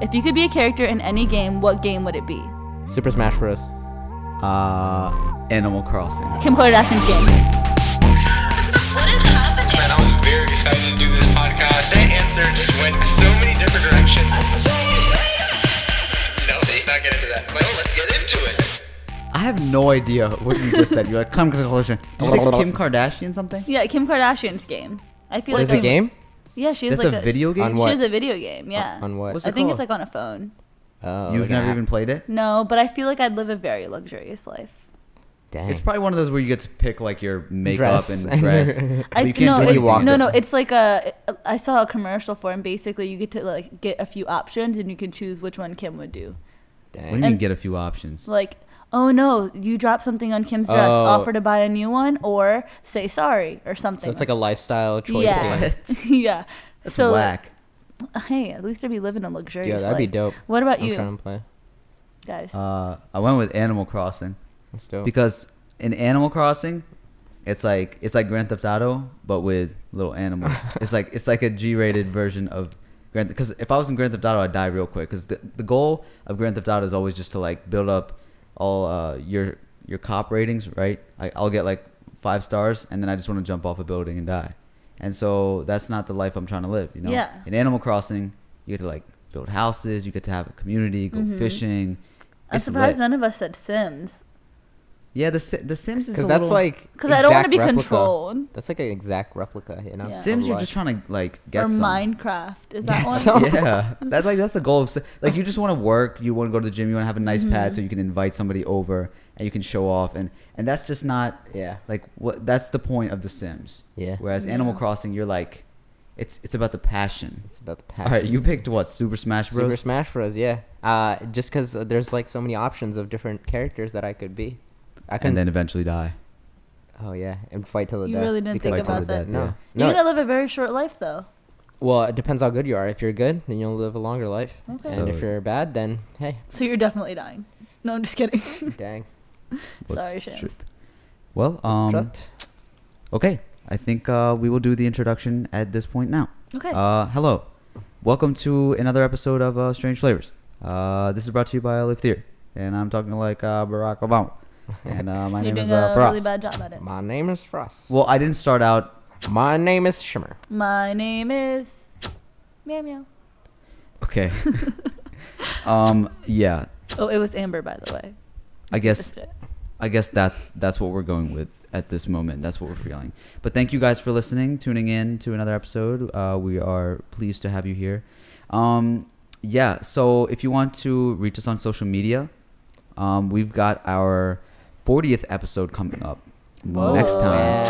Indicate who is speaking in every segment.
Speaker 1: If you could be a character in any game, what game would it be?
Speaker 2: Super Smash Bros.
Speaker 3: Animal Crossing.
Speaker 1: Kim Kardashian's game.
Speaker 4: What is happening?
Speaker 5: Man, I was very excited to do this podcast. That answer just went so many different directions. No, let's not get into that. Well, let's get into it.
Speaker 3: I have no idea what you just said. You had Kim Kardashian. Did you say Kim Kardashian something?
Speaker 1: Yeah, Kim Kardashian's game. I feel
Speaker 2: There's
Speaker 1: like
Speaker 2: a game?
Speaker 1: Yeah, she has
Speaker 3: That's
Speaker 1: like
Speaker 3: a video game?
Speaker 2: On
Speaker 1: She
Speaker 2: what?
Speaker 1: has a video game. Yeah.
Speaker 2: On what?
Speaker 3: What's
Speaker 1: I
Speaker 3: it
Speaker 1: think
Speaker 3: called?
Speaker 1: it's like on a phone.
Speaker 2: Oh,
Speaker 3: You've
Speaker 2: like an
Speaker 3: never
Speaker 2: app.
Speaker 3: even played it?
Speaker 1: No, but I feel like I'd live a very luxurious life.
Speaker 2: Dang.
Speaker 3: It's probably one of those where you get to pick like your makeup
Speaker 2: Dress.
Speaker 3: and dress. But you can't
Speaker 1: no,
Speaker 3: do
Speaker 1: it's,
Speaker 3: anything.
Speaker 1: no, it's like I saw a commercial for him. Basically, you get to like get a few options and you can choose which one Kim would do.
Speaker 3: What do
Speaker 2: Dang.
Speaker 3: you mean get a few options?
Speaker 1: Like, oh no, you dropped something on Kim's dress.
Speaker 2: Oh.
Speaker 1: Offer to buy a new one or say sorry or something.
Speaker 2: So it's like a lifestyle choice
Speaker 1: Yeah.
Speaker 2: game.
Speaker 3: What?
Speaker 1: yeah.
Speaker 3: That's
Speaker 1: so,
Speaker 3: whack.
Speaker 1: Hey, at least I'd be living a luxurious
Speaker 2: Yeah, that'd be
Speaker 1: life.
Speaker 2: dope.
Speaker 1: What about
Speaker 2: I'm
Speaker 1: you,
Speaker 2: trying to play.
Speaker 1: guys?
Speaker 3: I went with Animal Crossing
Speaker 2: That's dope.
Speaker 3: because in Animal Crossing, it's like Grand Theft Auto but with little animals. it's like a G-rated version of Grand. Because if I was in Grand Theft Auto, I'd die real quick. Because the goal of Grand Theft Auto is always just to like build up all your cop ratings, right? I'll get like 5 stars, and then I just want to jump off a building and die. And so that's not the life I'm trying to live, you know?
Speaker 1: Yeah.
Speaker 3: In Animal Crossing, you get to like build houses, you get to have a community, go fishing.
Speaker 1: I'm
Speaker 3: It's
Speaker 1: surprised
Speaker 3: lit.
Speaker 1: none of us said Sims.
Speaker 3: Yeah, the Sims is
Speaker 2: Because
Speaker 3: a
Speaker 2: that's
Speaker 3: little,
Speaker 2: like.
Speaker 1: Because I don't want to
Speaker 2: exact
Speaker 1: be
Speaker 2: replica.
Speaker 1: controlled.
Speaker 2: That's like an exact replica, you know?
Speaker 1: Yeah.
Speaker 3: Sims.
Speaker 2: of
Speaker 3: You're
Speaker 2: life.
Speaker 3: just trying to like
Speaker 1: Or
Speaker 3: get some.
Speaker 1: Minecraft. Is that one?
Speaker 2: some.
Speaker 3: Yeah, that's the goal of like you just want to work, you want to go to the gym, you want to have a nice pad so you can invite somebody over and you can show off, and that's just not
Speaker 2: Yeah.
Speaker 3: like what that's the point of the Sims.
Speaker 2: Yeah.
Speaker 3: Whereas Animal Crossing, you're like, it's about the passion.
Speaker 2: It's about the
Speaker 3: All
Speaker 2: passion.
Speaker 3: right, you picked what? Super Smash Bros.
Speaker 2: Super Smash Bros. Yeah. Just because there's like so many options of different characters that I could be. I can
Speaker 3: And then eventually die.
Speaker 2: Oh yeah, and fight till the
Speaker 1: You
Speaker 2: death.
Speaker 1: really didn't think
Speaker 3: Fight till
Speaker 1: about
Speaker 3: the
Speaker 1: that.
Speaker 3: death,
Speaker 2: No.
Speaker 3: yeah.
Speaker 2: No.
Speaker 1: You're gonna live a very short life, though.
Speaker 2: Well, it depends how good you are. If you're good, then you'll live a longer life.
Speaker 1: Okay.
Speaker 2: And
Speaker 3: So-
Speaker 2: if you're bad, then hey,
Speaker 1: So you're definitely dying. No, I'm just kidding.
Speaker 2: dang.
Speaker 3: What's
Speaker 1: Sorry,
Speaker 3: the
Speaker 1: Shams.
Speaker 3: truth? Well,
Speaker 2: Shut.
Speaker 3: okay. I think we will do the introduction at this point now.
Speaker 1: Okay.
Speaker 3: Hello. Welcome to another episode of Strange Flavors. This is brought to you by Alif Theory. And I'm talking like Barack Obama. And my
Speaker 1: You're
Speaker 3: name is
Speaker 1: doing a really
Speaker 3: Farost.
Speaker 1: bad job at it.
Speaker 2: My name is Frost.
Speaker 3: Well, I didn't start out.
Speaker 2: My name is Shimmer.
Speaker 1: My name is Meow Meow.
Speaker 3: Okay. Yeah.
Speaker 1: Oh, it was Amber, by the way.
Speaker 3: I guess
Speaker 1: Missed it.
Speaker 3: that's what we're going with at this moment. That's what we're feeling. But thank you guys for listening, tuning in to another episode. We are pleased to have you here. Yeah. So if you want to reach us on social media, we've got our 40th episode coming up next time.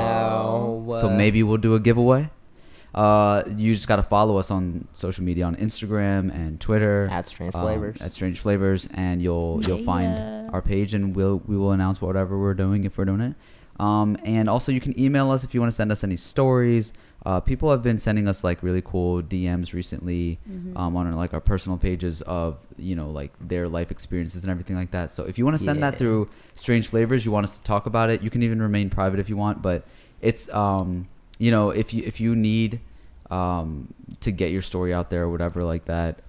Speaker 2: Wow.
Speaker 3: So maybe we'll do a giveaway. You just got to follow us on social media on Instagram and Twitter
Speaker 2: At Strange Flavors.
Speaker 3: at Strange Flavors, and you'll
Speaker 1: Yeah.
Speaker 3: find our page, and we will announce whatever we're doing if we're doing it. And also you can email us if you want to send us any stories. People have been sending us like really cool DMs recently on like our personal pages of like their life experiences and everything like that. So if you want to send that
Speaker 2: Yeah.
Speaker 3: through Strange Flavors, you want us to talk about it, you can even remain private if you want. But it's if you need to get your story out there or whatever like that,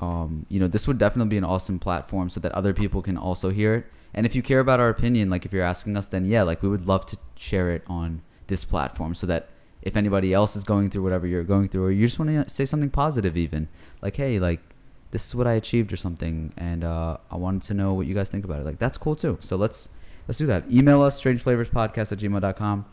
Speaker 3: this would definitely be an awesome platform so that other people can also hear it. And if you care about our opinion, like if you're asking us, then yeah, like we would love to share it on this platform so that if anybody else is going through whatever you're going through, or you just want to say something positive, even like, hey, like this is what I achieved or something, and I wanted to know what you guys think about it. Like that's cool too. So let's do that. Email us strangeflavorspodcast@gmail.com.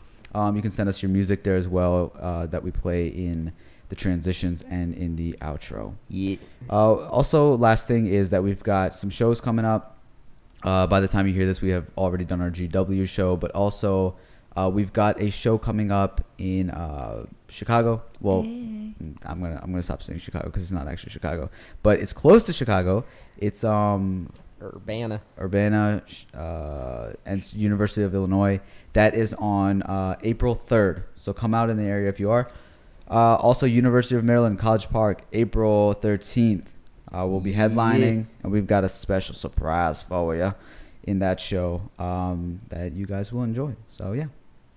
Speaker 3: You can send us your music there as well that we play in the transitions and in the outro.
Speaker 2: Yeah.
Speaker 3: Also, last thing is that we've got some shows coming up. By the time you hear this, we have already done our GW show, but also we've got a show coming up in Chicago. Well, I'm gonna stop saying Chicago because it's not actually Chicago, but it's close to Chicago. It's
Speaker 2: Urbana.
Speaker 3: and University of Illinois. That is on April 3rd. So come out in the area if you are. Also, University of Maryland, College Park, April 13th. We'll be headlining, and we've got a special surprise for you in that show that you guys will enjoy. So, yeah.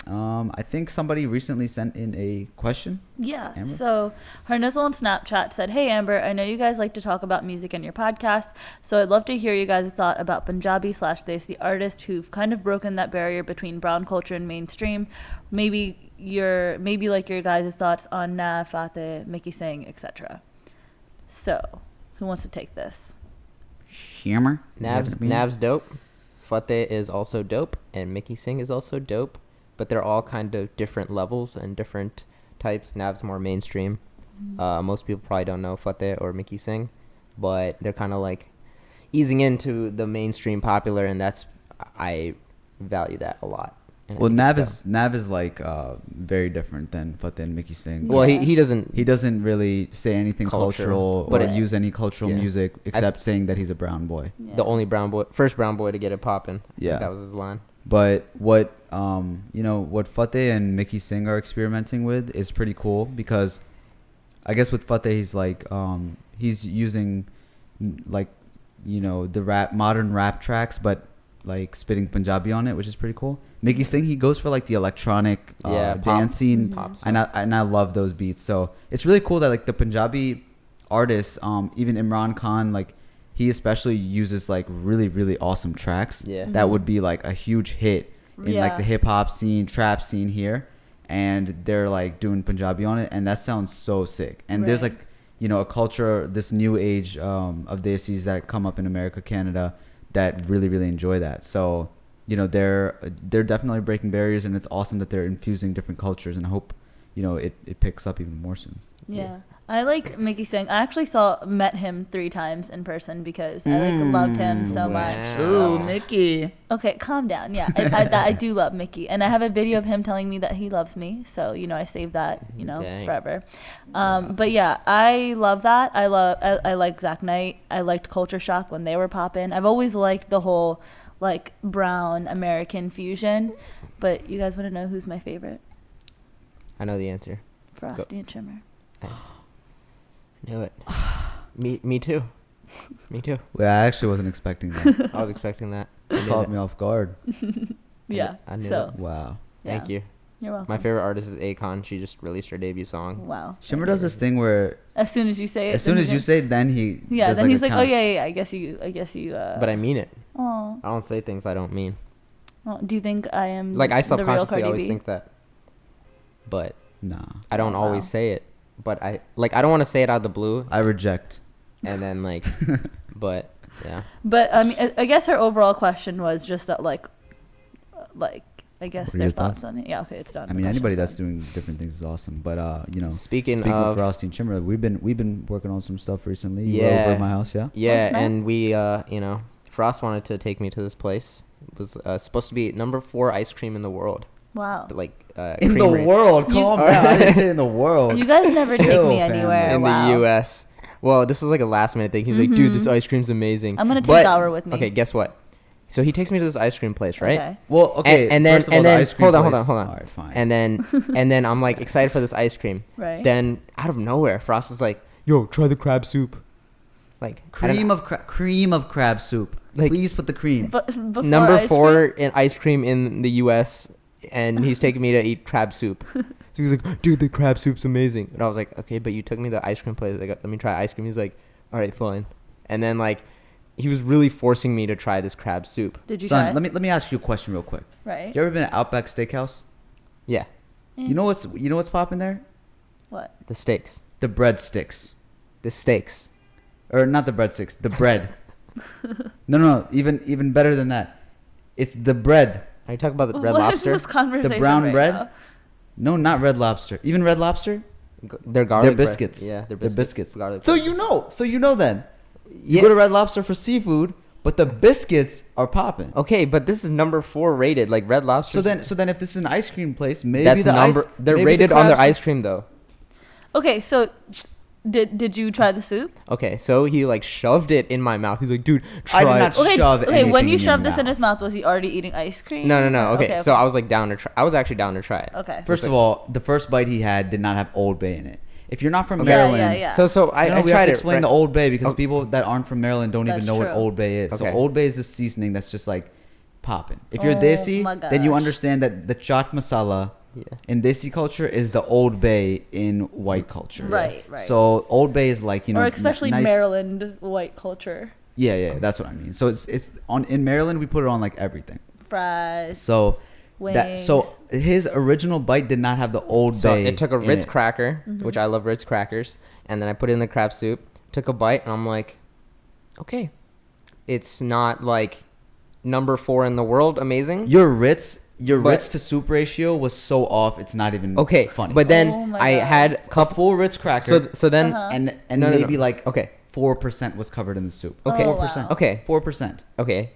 Speaker 3: I think somebody recently sent in a question.
Speaker 1: Yeah.
Speaker 3: Amber?
Speaker 1: So her nizzle on Snapchat said, "Hey Amber, I know you guys like to talk about music in your podcast, so I'd love to hear you guys' thought about Punjabi/Desi artists who've kind of broken that barrier between brown culture and mainstream. Maybe like your guys' thoughts on Nav, Fateh, Mickey Singh, etc." So, who wants to take this?
Speaker 3: Shimmer.
Speaker 2: Nav's dope. Fateh is also dope, and Mickey Singh is also dope. But they're all kind of different levels and different types. Nav's more mainstream. Most people probably don't know Fateh or Mickey Singh, but they're kind of like easing into the mainstream popular, and I value that a lot. And
Speaker 3: Well,
Speaker 2: I think it's
Speaker 3: Nav is like very different than Fateh and Mickey Singh.
Speaker 2: dope. Well,
Speaker 1: Yeah.
Speaker 2: he doesn't.
Speaker 3: He doesn't really say anything
Speaker 2: Culture,
Speaker 3: cultural
Speaker 2: but
Speaker 3: or
Speaker 1: it-
Speaker 3: use any cultural
Speaker 2: Yeah.
Speaker 3: music except saying that he's a brown boy.
Speaker 1: Yeah.
Speaker 2: The only first brown boy to get it popping.
Speaker 3: Yeah.
Speaker 2: That was his line.
Speaker 3: But what what Fateh and Mickey Singh are experimenting with is pretty cool, because I guess with Fateh he's like he's using like the modern rap tracks, but like spitting Punjabi on it, which is pretty cool. Mickey Singh, he goes for like the electronic
Speaker 2: Pop-
Speaker 3: dancing,
Speaker 2: pop
Speaker 3: and I love those beats. So it's really cool that like the Punjabi artists, even Imran Khan, like he especially uses like really, really awesome tracks.
Speaker 2: Yeah.
Speaker 3: That would be like a huge hit in like
Speaker 1: Yeah.
Speaker 3: the hip hop scene, trap scene here. And they're like doing Punjabi on it. And that sounds so sick. And there's
Speaker 1: Right.
Speaker 3: like, a culture, this new age of Desis that come up in America, Canada, that really, really enjoy that. So, they're definitely breaking barriers, and it's awesome that they're infusing different cultures, and I hope, it picks up even more soon.
Speaker 1: Yeah. I like Mickey Singh. I actually met him 3 times in person because I loved him so much.
Speaker 2: Ooh,
Speaker 3: Mickey.
Speaker 1: Okay, calm down. Yeah, I do love Mickey, and I have a video of him telling me that he loves me. So I saved that
Speaker 2: Dang.
Speaker 1: forever. But yeah, I love that. I like Zach Knight. I liked Culture Shock when they were popping. I've always liked the whole like brown American fusion. But you guys want to know who's my favorite?
Speaker 2: I know the answer.
Speaker 1: Farosty and Shimmer.
Speaker 2: Knew it. Me too. Me too.
Speaker 3: Well, I actually wasn't expecting that.
Speaker 2: I was expecting that.
Speaker 3: It caught me off guard.
Speaker 1: Yeah.
Speaker 2: I knew
Speaker 1: So
Speaker 2: it.
Speaker 3: Wow.
Speaker 2: Thank
Speaker 1: yeah.
Speaker 2: you.
Speaker 1: You're welcome.
Speaker 2: My favorite artist is Akon. She just released her debut song.
Speaker 1: Wow.
Speaker 3: Shimmer does this thing where
Speaker 1: As soon as you say it.
Speaker 3: as soon
Speaker 1: then
Speaker 3: as
Speaker 1: he
Speaker 3: you
Speaker 1: goes-
Speaker 3: say it, then he
Speaker 1: Yeah,
Speaker 3: does
Speaker 1: then
Speaker 3: like
Speaker 1: he's
Speaker 3: a
Speaker 1: like,
Speaker 3: count.
Speaker 1: oh yeah. I guess you.
Speaker 2: But I mean it.
Speaker 1: Oh.
Speaker 2: I don't say things I don't mean.
Speaker 1: Do you think I am
Speaker 2: Like I
Speaker 1: the real
Speaker 2: subconsciously
Speaker 1: Cardi
Speaker 2: always
Speaker 1: B?
Speaker 2: think that. But
Speaker 3: Nah,
Speaker 2: I don't
Speaker 1: Oh,
Speaker 2: always
Speaker 1: wow.
Speaker 2: say it. But I don't want to say it out of the blue.
Speaker 3: I reject.
Speaker 2: And then like, but yeah.
Speaker 1: But I mean, I guess her overall question was just that, like, I guess
Speaker 3: What are
Speaker 1: their
Speaker 3: your
Speaker 1: thoughts
Speaker 3: thoughts?
Speaker 1: on it. Yeah, okay, it's done.
Speaker 3: I
Speaker 1: The
Speaker 3: mean,
Speaker 1: question's
Speaker 3: anybody that's
Speaker 1: done.
Speaker 3: doing different things is awesome. But
Speaker 2: Speaking
Speaker 3: speaking of
Speaker 2: of
Speaker 3: Farosty and Shimmer, we've been working on some stuff recently. You were
Speaker 2: Yeah.
Speaker 3: over at my house, yeah.
Speaker 2: Yeah,
Speaker 1: snap.
Speaker 2: and we, Frost wanted to take me to this place. It was supposed to be number 4 ice cream in the world.
Speaker 1: Wow.
Speaker 2: But like
Speaker 3: In the
Speaker 2: creamery
Speaker 3: world,
Speaker 1: You-
Speaker 3: calm down. I didn't say in the world.
Speaker 1: You guys never take
Speaker 3: Chill,
Speaker 1: me
Speaker 3: fam.
Speaker 1: anywhere.
Speaker 2: in
Speaker 1: wow.
Speaker 2: the U.S. Well, this was like a last minute thing. He's like, dude, this ice cream's amazing.
Speaker 1: I'm gonna take
Speaker 2: But-
Speaker 1: Dower with me.
Speaker 2: Okay, guess what? So he takes me to this ice cream place, right?
Speaker 1: Okay.
Speaker 3: Well, okay.
Speaker 2: And then
Speaker 3: first of all, the ice cream
Speaker 2: hold on.
Speaker 3: place-
Speaker 2: All
Speaker 3: right, fine.
Speaker 2: And then I'm like excited for this ice cream.
Speaker 1: Right.
Speaker 2: Then out of nowhere, Frost is like, "Yo, try the crab soup." Like
Speaker 3: cream of crab soup.
Speaker 2: Like-
Speaker 3: Please put the cream.
Speaker 1: But before
Speaker 2: number
Speaker 1: ice
Speaker 2: 4 in ice cream in the U.S. and he's taking me to eat crab soup. So he's like, "Dude, the crab soup's amazing." And I was like, "Okay, but you took me to the ice cream place. Like, let me try ice cream." He's like, "All right, fine." And then like, he was really forcing me to try this crab soup.
Speaker 1: Did you
Speaker 3: Son,
Speaker 1: try?
Speaker 3: let me ask you a question real quick.
Speaker 1: Right.
Speaker 3: You ever been at Outback Steakhouse?
Speaker 2: Yeah,
Speaker 3: You know what's popping there?
Speaker 1: What?
Speaker 2: the steaks,
Speaker 3: The breadsticks.
Speaker 2: the steaks.
Speaker 3: Or not the breadsticks, the bread. No, even better than that. It's the bread.
Speaker 2: Are you talking about the Red
Speaker 1: What is
Speaker 2: Lobster?
Speaker 1: this conversation
Speaker 3: brown
Speaker 1: right
Speaker 3: bread?
Speaker 1: now?
Speaker 3: No, not Red Lobster. Even Red Lobster?
Speaker 2: They're garlic.
Speaker 3: They're
Speaker 2: bread.
Speaker 3: biscuits.
Speaker 2: Yeah, they're
Speaker 3: They're
Speaker 2: biscuits.
Speaker 3: biscuits.
Speaker 2: Garlic.
Speaker 3: So
Speaker 2: bread.
Speaker 3: you know then. You
Speaker 2: Yeah.
Speaker 3: go to Red Lobster for seafood, but the biscuits are popping.
Speaker 2: Okay, but this is number 4 rated, like Red Lobster.
Speaker 3: So then if this is an ice cream place, maybe
Speaker 2: that's
Speaker 3: the
Speaker 2: number.
Speaker 3: ice
Speaker 2: They're
Speaker 3: maybe
Speaker 2: rated
Speaker 3: the
Speaker 2: on their
Speaker 3: crab
Speaker 2: ice cream though.
Speaker 1: Okay, so did you try the soup?
Speaker 2: Okay, so he like shoved it in my mouth. He's like, "Dude, try
Speaker 3: I did
Speaker 2: it."
Speaker 3: not
Speaker 1: Okay,
Speaker 3: shove
Speaker 1: when
Speaker 3: anything
Speaker 1: you
Speaker 3: in your
Speaker 1: shoved this in
Speaker 3: mouth.
Speaker 1: his mouth, was he already eating ice cream?
Speaker 2: No. Okay, so
Speaker 1: okay.
Speaker 2: I was like down to try. I was actually down to try it.
Speaker 1: Okay.
Speaker 3: First of all, the first bite he had did not have Old Bay in it. If you're not from
Speaker 1: Yeah,
Speaker 3: Maryland,
Speaker 1: yeah.
Speaker 2: So I
Speaker 3: no,
Speaker 2: I
Speaker 3: we
Speaker 2: tried
Speaker 3: have to
Speaker 2: it,
Speaker 3: explain
Speaker 2: right?
Speaker 3: the Old Bay because
Speaker 2: Oh.
Speaker 3: people that aren't from Maryland don't
Speaker 1: That's
Speaker 3: even know what
Speaker 1: true.
Speaker 3: Old Bay is. So
Speaker 2: Okay.
Speaker 3: Old Bay is this seasoning that's just like popping. If you're
Speaker 1: Oh
Speaker 3: desi,
Speaker 1: my
Speaker 3: then you
Speaker 1: gosh.
Speaker 3: understand that the chaat masala
Speaker 2: Yeah.
Speaker 3: in desi culture is the Old Bay in white culture.
Speaker 1: Right, right.
Speaker 3: So Old Bay is like, you know,
Speaker 1: or especially
Speaker 3: nice.
Speaker 1: Maryland white culture.
Speaker 3: Yeah, that's what I mean. So it's on in Maryland we put it on like everything.
Speaker 1: Fries.
Speaker 3: So
Speaker 1: Wings.
Speaker 3: his original bite did not have the Old
Speaker 2: So
Speaker 3: Bay.
Speaker 2: it took a
Speaker 3: in
Speaker 2: Ritz
Speaker 3: it.
Speaker 2: cracker, which I love Ritz crackers, and then I put it in the crab soup. Took a bite, and I'm like, okay, it's not like number 4 in the world, amazing.
Speaker 3: Your Ritz
Speaker 2: But-
Speaker 3: to soup ratio was so off. It's not even
Speaker 2: Okay,
Speaker 3: funny.
Speaker 2: but then
Speaker 1: Oh my
Speaker 2: I
Speaker 1: God.
Speaker 2: had
Speaker 3: a full Ritz cracker,
Speaker 2: so then
Speaker 1: Uh-huh.
Speaker 3: and
Speaker 2: No, no, no.
Speaker 3: maybe like
Speaker 2: okay
Speaker 3: 4% was covered in the soup.
Speaker 2: Okay.
Speaker 1: Oh,
Speaker 3: 4%.
Speaker 1: wow.
Speaker 2: Okay.
Speaker 3: 4%.
Speaker 2: okay,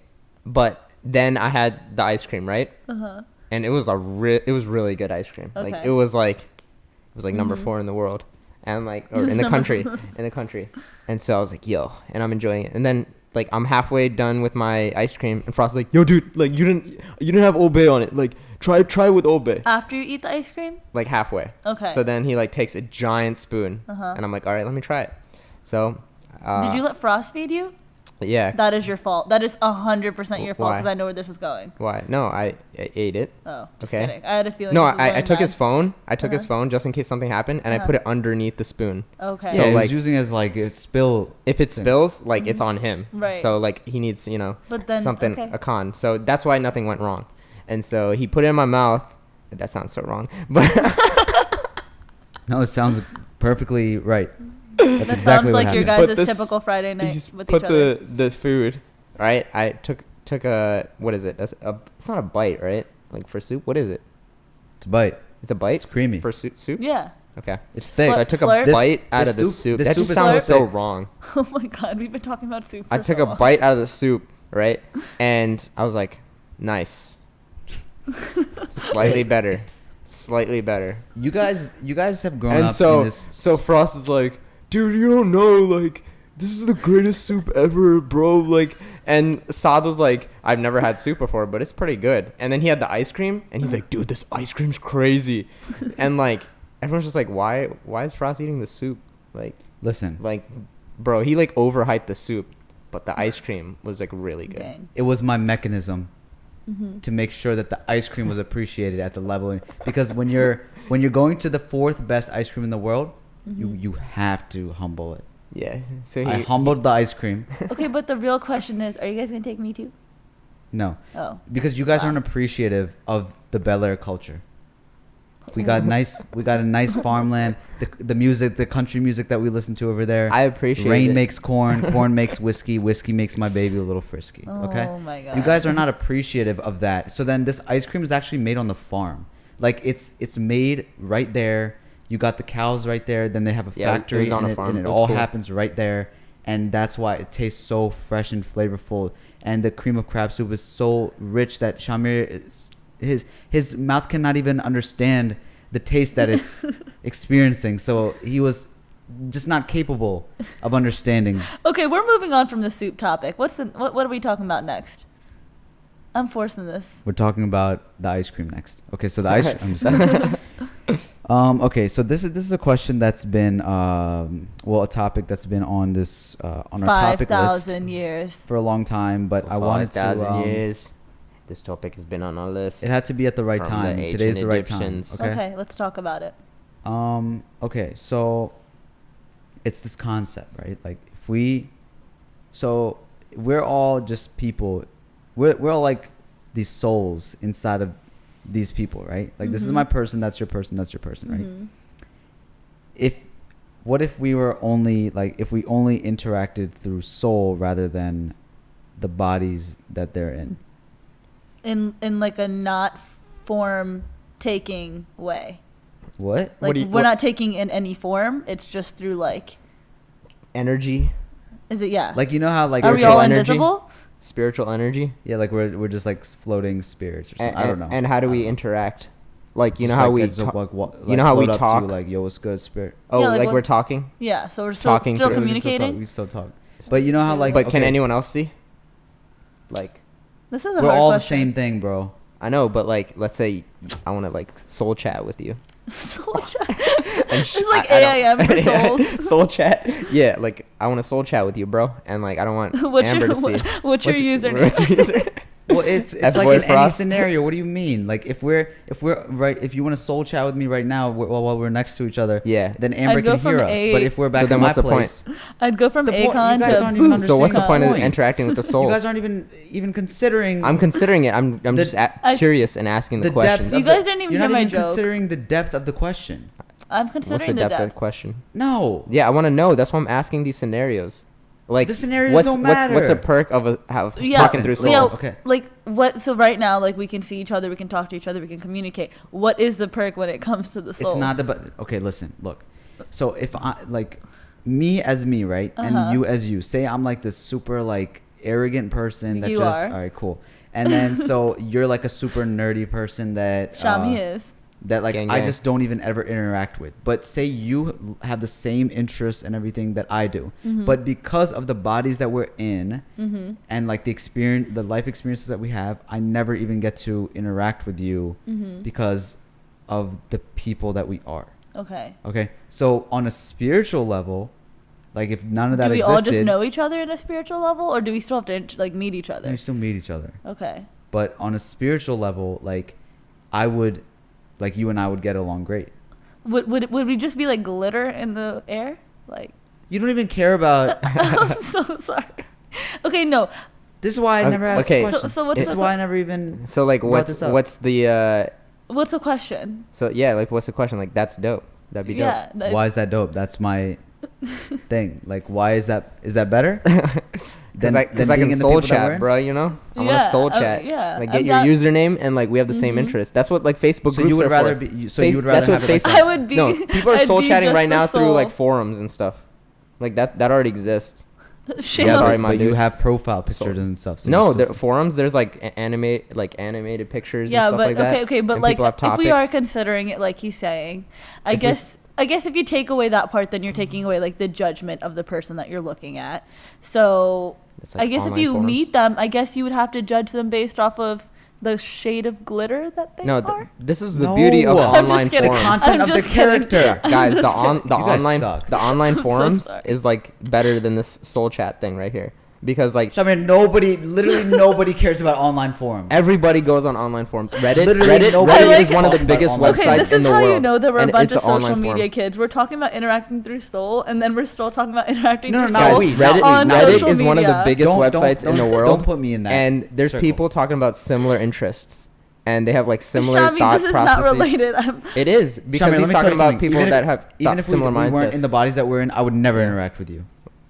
Speaker 2: but then I had the ice cream, right?
Speaker 1: Uh-huh.
Speaker 2: And it was it was really good ice cream. Like
Speaker 1: Okay.
Speaker 2: it was like number 4 in the world, and like or in the country, And so I was like, yo, and I'm enjoying it. And then like I'm halfway done with my ice cream, and Frost's like, yo, dude, like you didn't have Old Bay on it. Like try with Old Bay.
Speaker 1: After you eat the ice cream?
Speaker 2: Like halfway.
Speaker 1: Okay.
Speaker 2: So then he like takes a giant spoon, and I'm like, all right, let me try it. So.
Speaker 1: Did you let Frost feed you?
Speaker 2: Yeah.
Speaker 1: That is your fault. That is 100% your fault
Speaker 2: Why?
Speaker 1: because I know where this is going.
Speaker 2: Why? No, I ate it.
Speaker 1: Oh, just
Speaker 2: Okay.
Speaker 1: kidding. I had a feeling.
Speaker 2: No,
Speaker 1: this was
Speaker 2: I
Speaker 1: going
Speaker 2: took his
Speaker 1: bad.
Speaker 2: phone. I took his phone just in case something happened, and I put it underneath the spoon.
Speaker 1: Okay.
Speaker 3: Yeah,
Speaker 2: So,
Speaker 3: he
Speaker 2: like-
Speaker 3: was using it as like a spill.
Speaker 2: If it
Speaker 3: thing.
Speaker 2: spills, like it's on him.
Speaker 1: Right.
Speaker 2: So like he needs,
Speaker 1: But then-
Speaker 2: something
Speaker 1: okay.
Speaker 2: a con. So that's why nothing went wrong. And so he put it in my mouth. That sounds so wrong, but
Speaker 3: No, it sounds perfectly right. That's
Speaker 1: That
Speaker 3: exactly
Speaker 1: sounds
Speaker 3: what
Speaker 1: like your
Speaker 3: happened.
Speaker 1: guys'
Speaker 2: But this-
Speaker 1: typical Friday night
Speaker 2: he's
Speaker 1: with
Speaker 2: put
Speaker 1: each other.
Speaker 2: the food right. I took a what is it? It's not a bite, right? Like for soup, what is it?
Speaker 3: It's a bite.
Speaker 2: It's a bite.
Speaker 3: It's creamy.
Speaker 2: For soup.
Speaker 1: Yeah.
Speaker 2: Okay.
Speaker 3: It's thick.
Speaker 2: So I took
Speaker 1: Slurp?
Speaker 2: a bite out
Speaker 3: this
Speaker 2: of the
Speaker 3: soup-
Speaker 2: soup.
Speaker 3: this
Speaker 2: That
Speaker 3: soup
Speaker 2: just
Speaker 3: is
Speaker 2: sounds
Speaker 3: so
Speaker 2: so
Speaker 3: thick.
Speaker 2: wrong.
Speaker 1: Oh my God, we've been talking about soup.
Speaker 2: I
Speaker 1: for
Speaker 2: took
Speaker 1: so
Speaker 2: a
Speaker 1: long.
Speaker 2: bite out of the soup, right? And I was like, nice. Slightly better. Slightly better.
Speaker 3: You guys have grown
Speaker 2: And
Speaker 3: up
Speaker 2: so,
Speaker 3: in this.
Speaker 2: so Frost is like, dude, you don't know, like, this is the greatest soup ever, bro. Like, and Saad was like, I've never had soup before, but it's pretty good. And then he had the ice cream, and he's like, dude, this ice cream's crazy. And like, everyone's just like, why is Frost eating the soup?
Speaker 3: Listen,
Speaker 2: Like, bro, he like overhyped the soup, but the ice cream was like really good.
Speaker 1: Dang.
Speaker 3: it was my mechanism to make sure that the ice cream was appreciated at the level, because when you're going to the 4th best ice cream in the world, you have to humble it.
Speaker 2: Yeah. So
Speaker 3: I
Speaker 2: he
Speaker 3: humbled the ice cream.
Speaker 1: Okay, but the real question is, are you guys gonna take me too?
Speaker 3: No,
Speaker 1: Oh.
Speaker 3: because you guys
Speaker 1: Wow.
Speaker 3: aren't appreciative of the Bel Air culture. We got a nice farmland. The music, the country music that we listen to over there.
Speaker 2: I appreciate
Speaker 3: Rain
Speaker 2: it.
Speaker 3: makes corn makes whiskey makes my baby a little frisky. Okay.
Speaker 1: Oh my God.
Speaker 3: You guys are not appreciative of that. So then this ice cream is actually made on the farm. Like it's made right there. You got the cows right there. Then they have a
Speaker 2: Yeah, it
Speaker 3: factory
Speaker 2: was on a farm.
Speaker 3: and
Speaker 2: It
Speaker 3: it
Speaker 2: was
Speaker 3: all
Speaker 2: cool.
Speaker 3: happens right there. And that's why it tastes so fresh and flavorful. And the cream of crab soup is so rich that Shamir, his mouth cannot even understand the taste that it's experiencing. So he was just not capable of understanding.
Speaker 1: Okay, we're moving on from the soup topic. What are we talking about next? I'm forcing this.
Speaker 3: We're talking about the ice cream next. Okay, so the ice cream. I'm just kidding. Okay, so this is a question that's been a topic that's been on this on our topic list
Speaker 1: 5,000 years.
Speaker 3: for a long time, but I wanted to
Speaker 2: 5,000 years. This topic has been on our list.
Speaker 3: it had to be at the right
Speaker 2: From the
Speaker 3: time.
Speaker 2: ancient
Speaker 3: Today's the right time.
Speaker 2: Egyptians.
Speaker 3: Okay.
Speaker 1: Okay, let's talk about it.
Speaker 3: Okay, so it's this concept, right? Like we're all just people. We're all like these souls inside of these people, right? Like this is my person, that's your person, that's your person, right? What if we were only if we only interacted through soul rather than the bodies that they're in?
Speaker 1: In like a not form taking way.
Speaker 3: What?
Speaker 1: Like we're not taking in any form. It's just through like.
Speaker 2: Energy,
Speaker 1: Is it yeah?
Speaker 3: Like, you know how like
Speaker 1: are we
Speaker 2: spiritual
Speaker 1: all
Speaker 2: energy?
Speaker 1: invisible?
Speaker 2: spiritual energy.
Speaker 3: yeah, like we're just like floating spirits or something. I don't know.
Speaker 2: And how do
Speaker 3: I
Speaker 2: we
Speaker 3: don't know.
Speaker 2: interact? Like, you know
Speaker 3: Just
Speaker 2: how
Speaker 3: like
Speaker 2: we
Speaker 3: it's
Speaker 2: talk?
Speaker 3: you
Speaker 2: know how we
Speaker 3: float up to
Speaker 2: talk?
Speaker 3: you, like, yo, what's good, spirit?
Speaker 2: Oh,
Speaker 1: Yeah, like
Speaker 2: like
Speaker 1: what-
Speaker 2: we're talking?
Speaker 1: Yeah, so we're still
Speaker 2: Talking
Speaker 1: still
Speaker 2: through-
Speaker 1: communicating.
Speaker 3: We still talk. But you know how like
Speaker 2: But can
Speaker 3: okay,
Speaker 2: anyone else see? Like,
Speaker 1: This is a
Speaker 3: we're
Speaker 1: hard
Speaker 3: all the
Speaker 1: question.
Speaker 3: same thing, bro.
Speaker 2: I know, but like, let's say I want to like soul chat with you.
Speaker 1: Soul chat.
Speaker 2: And
Speaker 1: It's like
Speaker 2: I don't-
Speaker 1: AIM for souls.
Speaker 2: Soul chat. Yeah, like I want to soul chat with you, bro. And like I don't want
Speaker 1: What's
Speaker 2: Amber
Speaker 1: your
Speaker 2: to see.
Speaker 1: what's your username?
Speaker 2: What's your user?
Speaker 3: Well, it's
Speaker 2: F
Speaker 3: like
Speaker 2: boy
Speaker 3: in any
Speaker 2: Frost.
Speaker 3: scenario. What do you mean? Like if we're right, if you want to soul chat with me right now while we're next to each other,
Speaker 2: Yeah.
Speaker 3: then Amber
Speaker 1: I'd go
Speaker 3: can hear
Speaker 1: from
Speaker 3: us.
Speaker 1: A-
Speaker 3: But if we're back
Speaker 2: So then
Speaker 3: in my
Speaker 2: what's the point?
Speaker 3: place,
Speaker 1: I'd go from
Speaker 3: The point-
Speaker 1: Akon
Speaker 3: you guys
Speaker 1: to
Speaker 3: aren't even
Speaker 2: So what's the point of
Speaker 3: Point.
Speaker 2: interacting with the soul?
Speaker 3: you guys aren't even considering.
Speaker 2: I'm considering it. I'm
Speaker 3: The-
Speaker 2: just curious and asking the,
Speaker 3: the
Speaker 2: questions.
Speaker 3: depth.
Speaker 1: You
Speaker 3: of
Speaker 1: guys
Speaker 3: the-
Speaker 1: didn't even
Speaker 3: You're
Speaker 1: hear
Speaker 3: not
Speaker 1: my
Speaker 3: even
Speaker 1: joke.
Speaker 3: considering the depth of the question.
Speaker 1: I'm
Speaker 2: What's
Speaker 1: considering
Speaker 2: the
Speaker 1: the
Speaker 2: depth of
Speaker 1: depth.
Speaker 2: the question?
Speaker 3: No.
Speaker 2: Yeah, I want to know. That's why I'm asking these scenarios. Like
Speaker 3: The scenarios
Speaker 2: what's,
Speaker 3: don't
Speaker 2: What's a
Speaker 3: matter.
Speaker 2: perk of
Speaker 1: Yeah,
Speaker 2: talking through soul?
Speaker 1: yeah,
Speaker 3: Okay.
Speaker 1: like what? So right now, like we can see each other, we can talk to each other, we can communicate. What is the perk when it comes to the soul?
Speaker 3: It's not the but. Okay, listen, look. So if I like me as me, right,
Speaker 1: Uh-huh.
Speaker 3: and you as you. Say I'm like this super like arrogant person that
Speaker 1: You
Speaker 3: just
Speaker 1: are.
Speaker 3: all right, cool. And then so you're like a super nerdy person that
Speaker 1: Shami is.
Speaker 3: that like
Speaker 2: Gang,
Speaker 3: I
Speaker 2: gang.
Speaker 3: just don't even ever interact with. But say you have the same interests and everything that I do,
Speaker 1: Mm-hmm.
Speaker 3: but because of the bodies that we're in and like the life experiences that we have, I never even get to interact with you
Speaker 1: Mm-hmm.
Speaker 3: because of the people that we are.
Speaker 1: Okay.
Speaker 3: Okay, so on a spiritual level, like if none of that
Speaker 1: Do we
Speaker 3: existed,
Speaker 1: all just know each other in a spiritual level, or do we still have to like meet each other?
Speaker 3: we still meet each other.
Speaker 1: Okay.
Speaker 3: But on a spiritual level, like I would, like you and I would get along great.
Speaker 1: Would we just be like glitter in the air? Like,
Speaker 3: You don't even care about.
Speaker 1: I'm so sorry. Okay, no.
Speaker 3: This is why I never asked
Speaker 2: okay.
Speaker 3: this question.
Speaker 1: So what's
Speaker 3: This
Speaker 1: the
Speaker 3: is why I never even.
Speaker 2: So like
Speaker 3: brought this up.
Speaker 2: what's the
Speaker 1: What's the question?
Speaker 2: so yeah, like what's the question? Like that's dope. That'd be dope.
Speaker 1: Yeah. that-
Speaker 3: Why is that dope? That's my thing. Like, why is that? Is that better?
Speaker 2: Because I
Speaker 3: than
Speaker 2: can
Speaker 3: being in the
Speaker 2: soul
Speaker 3: people that we're
Speaker 2: chat,
Speaker 3: in?
Speaker 2: bro. You know, I want
Speaker 1: Yeah,
Speaker 2: to soul chat.
Speaker 1: yeah,
Speaker 2: Like
Speaker 1: I'm
Speaker 2: get your
Speaker 1: not-
Speaker 2: username and like we have the same interest. That's what like Facebook
Speaker 3: So
Speaker 2: groups
Speaker 3: you would
Speaker 2: are
Speaker 3: rather
Speaker 2: for.
Speaker 3: be. So you would rather
Speaker 2: That's what
Speaker 3: have it like
Speaker 2: Facebook.
Speaker 1: I
Speaker 3: that.
Speaker 1: would be.
Speaker 2: No, people are
Speaker 1: I'd
Speaker 2: soul
Speaker 1: be
Speaker 2: chatting
Speaker 1: just
Speaker 2: right
Speaker 1: the
Speaker 2: now through like
Speaker 1: soul.
Speaker 2: forums and stuff. Like that already exists.
Speaker 1: Shame
Speaker 3: Yeah,
Speaker 1: on-
Speaker 2: Sorry,
Speaker 3: but,
Speaker 2: my
Speaker 3: but you
Speaker 2: dude.
Speaker 3: have profile pictures
Speaker 2: So-
Speaker 3: and stuff. So
Speaker 2: No,
Speaker 3: you're
Speaker 2: the
Speaker 3: supposed to-
Speaker 2: forums. There's like animated pictures
Speaker 1: Yeah,
Speaker 2: and stuff
Speaker 1: but
Speaker 2: like that.
Speaker 1: okay, but
Speaker 2: and
Speaker 1: like
Speaker 2: people have
Speaker 1: if we are
Speaker 2: topics.
Speaker 1: considering it like he's saying, I
Speaker 2: If we
Speaker 1: guess if you take away that part, then you're taking away like the judgment of the person that you're looking at. So
Speaker 2: It's like
Speaker 1: I guess if
Speaker 2: online
Speaker 1: you
Speaker 2: forums.
Speaker 1: meet them, I guess you would have to judge them based off of the shade of glitter that they
Speaker 2: No,
Speaker 1: are.
Speaker 2: this is the
Speaker 3: No.
Speaker 2: beauty of
Speaker 3: I'm just
Speaker 2: online
Speaker 1: kidding.
Speaker 2: forums.
Speaker 3: content
Speaker 1: I'm
Speaker 3: of the
Speaker 1: just kidding.
Speaker 3: character.
Speaker 2: Guys,
Speaker 1: I'm
Speaker 2: the
Speaker 1: just
Speaker 2: on
Speaker 1: kidding.
Speaker 2: the
Speaker 3: You guys
Speaker 2: online
Speaker 3: suck.
Speaker 2: the online
Speaker 1: so
Speaker 2: forums
Speaker 1: sorry.
Speaker 2: is like better than this soul chat thing right here because like
Speaker 3: I mean, literally nobody cares about online forums.
Speaker 2: everybody goes on online forums. Reddit
Speaker 3: Literally nobody
Speaker 2: Reddit is
Speaker 1: cares
Speaker 2: one of the
Speaker 3: about
Speaker 2: biggest
Speaker 3: online
Speaker 2: websites
Speaker 3: forums.
Speaker 1: Okay, this
Speaker 2: in
Speaker 1: is
Speaker 2: the
Speaker 1: how
Speaker 2: world.
Speaker 1: you know that we're a
Speaker 2: and
Speaker 1: bunch
Speaker 2: it's
Speaker 1: of
Speaker 2: an
Speaker 1: social
Speaker 2: online
Speaker 1: media
Speaker 2: forum.
Speaker 1: kids. We're talking about interacting through Soul, and then we're still talking about interacting
Speaker 3: No,
Speaker 1: through
Speaker 3: no,
Speaker 1: Soul
Speaker 3: not we,
Speaker 2: Reddit,
Speaker 1: on
Speaker 3: not we.
Speaker 2: Reddit
Speaker 1: social
Speaker 2: is one of the
Speaker 1: media.
Speaker 2: biggest
Speaker 3: Don't-
Speaker 2: websites in the
Speaker 3: don't-
Speaker 2: world.
Speaker 3: don't put me in that
Speaker 2: And there's
Speaker 3: circle.
Speaker 2: people talking about similar interests, and they have like similar
Speaker 1: Shami,
Speaker 2: thought
Speaker 1: this is
Speaker 2: processes.
Speaker 1: not related.
Speaker 2: It is because
Speaker 3: Shami, let
Speaker 2: he's
Speaker 3: me
Speaker 2: talking
Speaker 3: tell you
Speaker 2: about
Speaker 3: something.
Speaker 2: people
Speaker 3: Even
Speaker 2: that
Speaker 3: if-
Speaker 2: have
Speaker 3: even if we
Speaker 2: similar mindsets.
Speaker 3: weren't in the bodies that we're in, I would never interact with you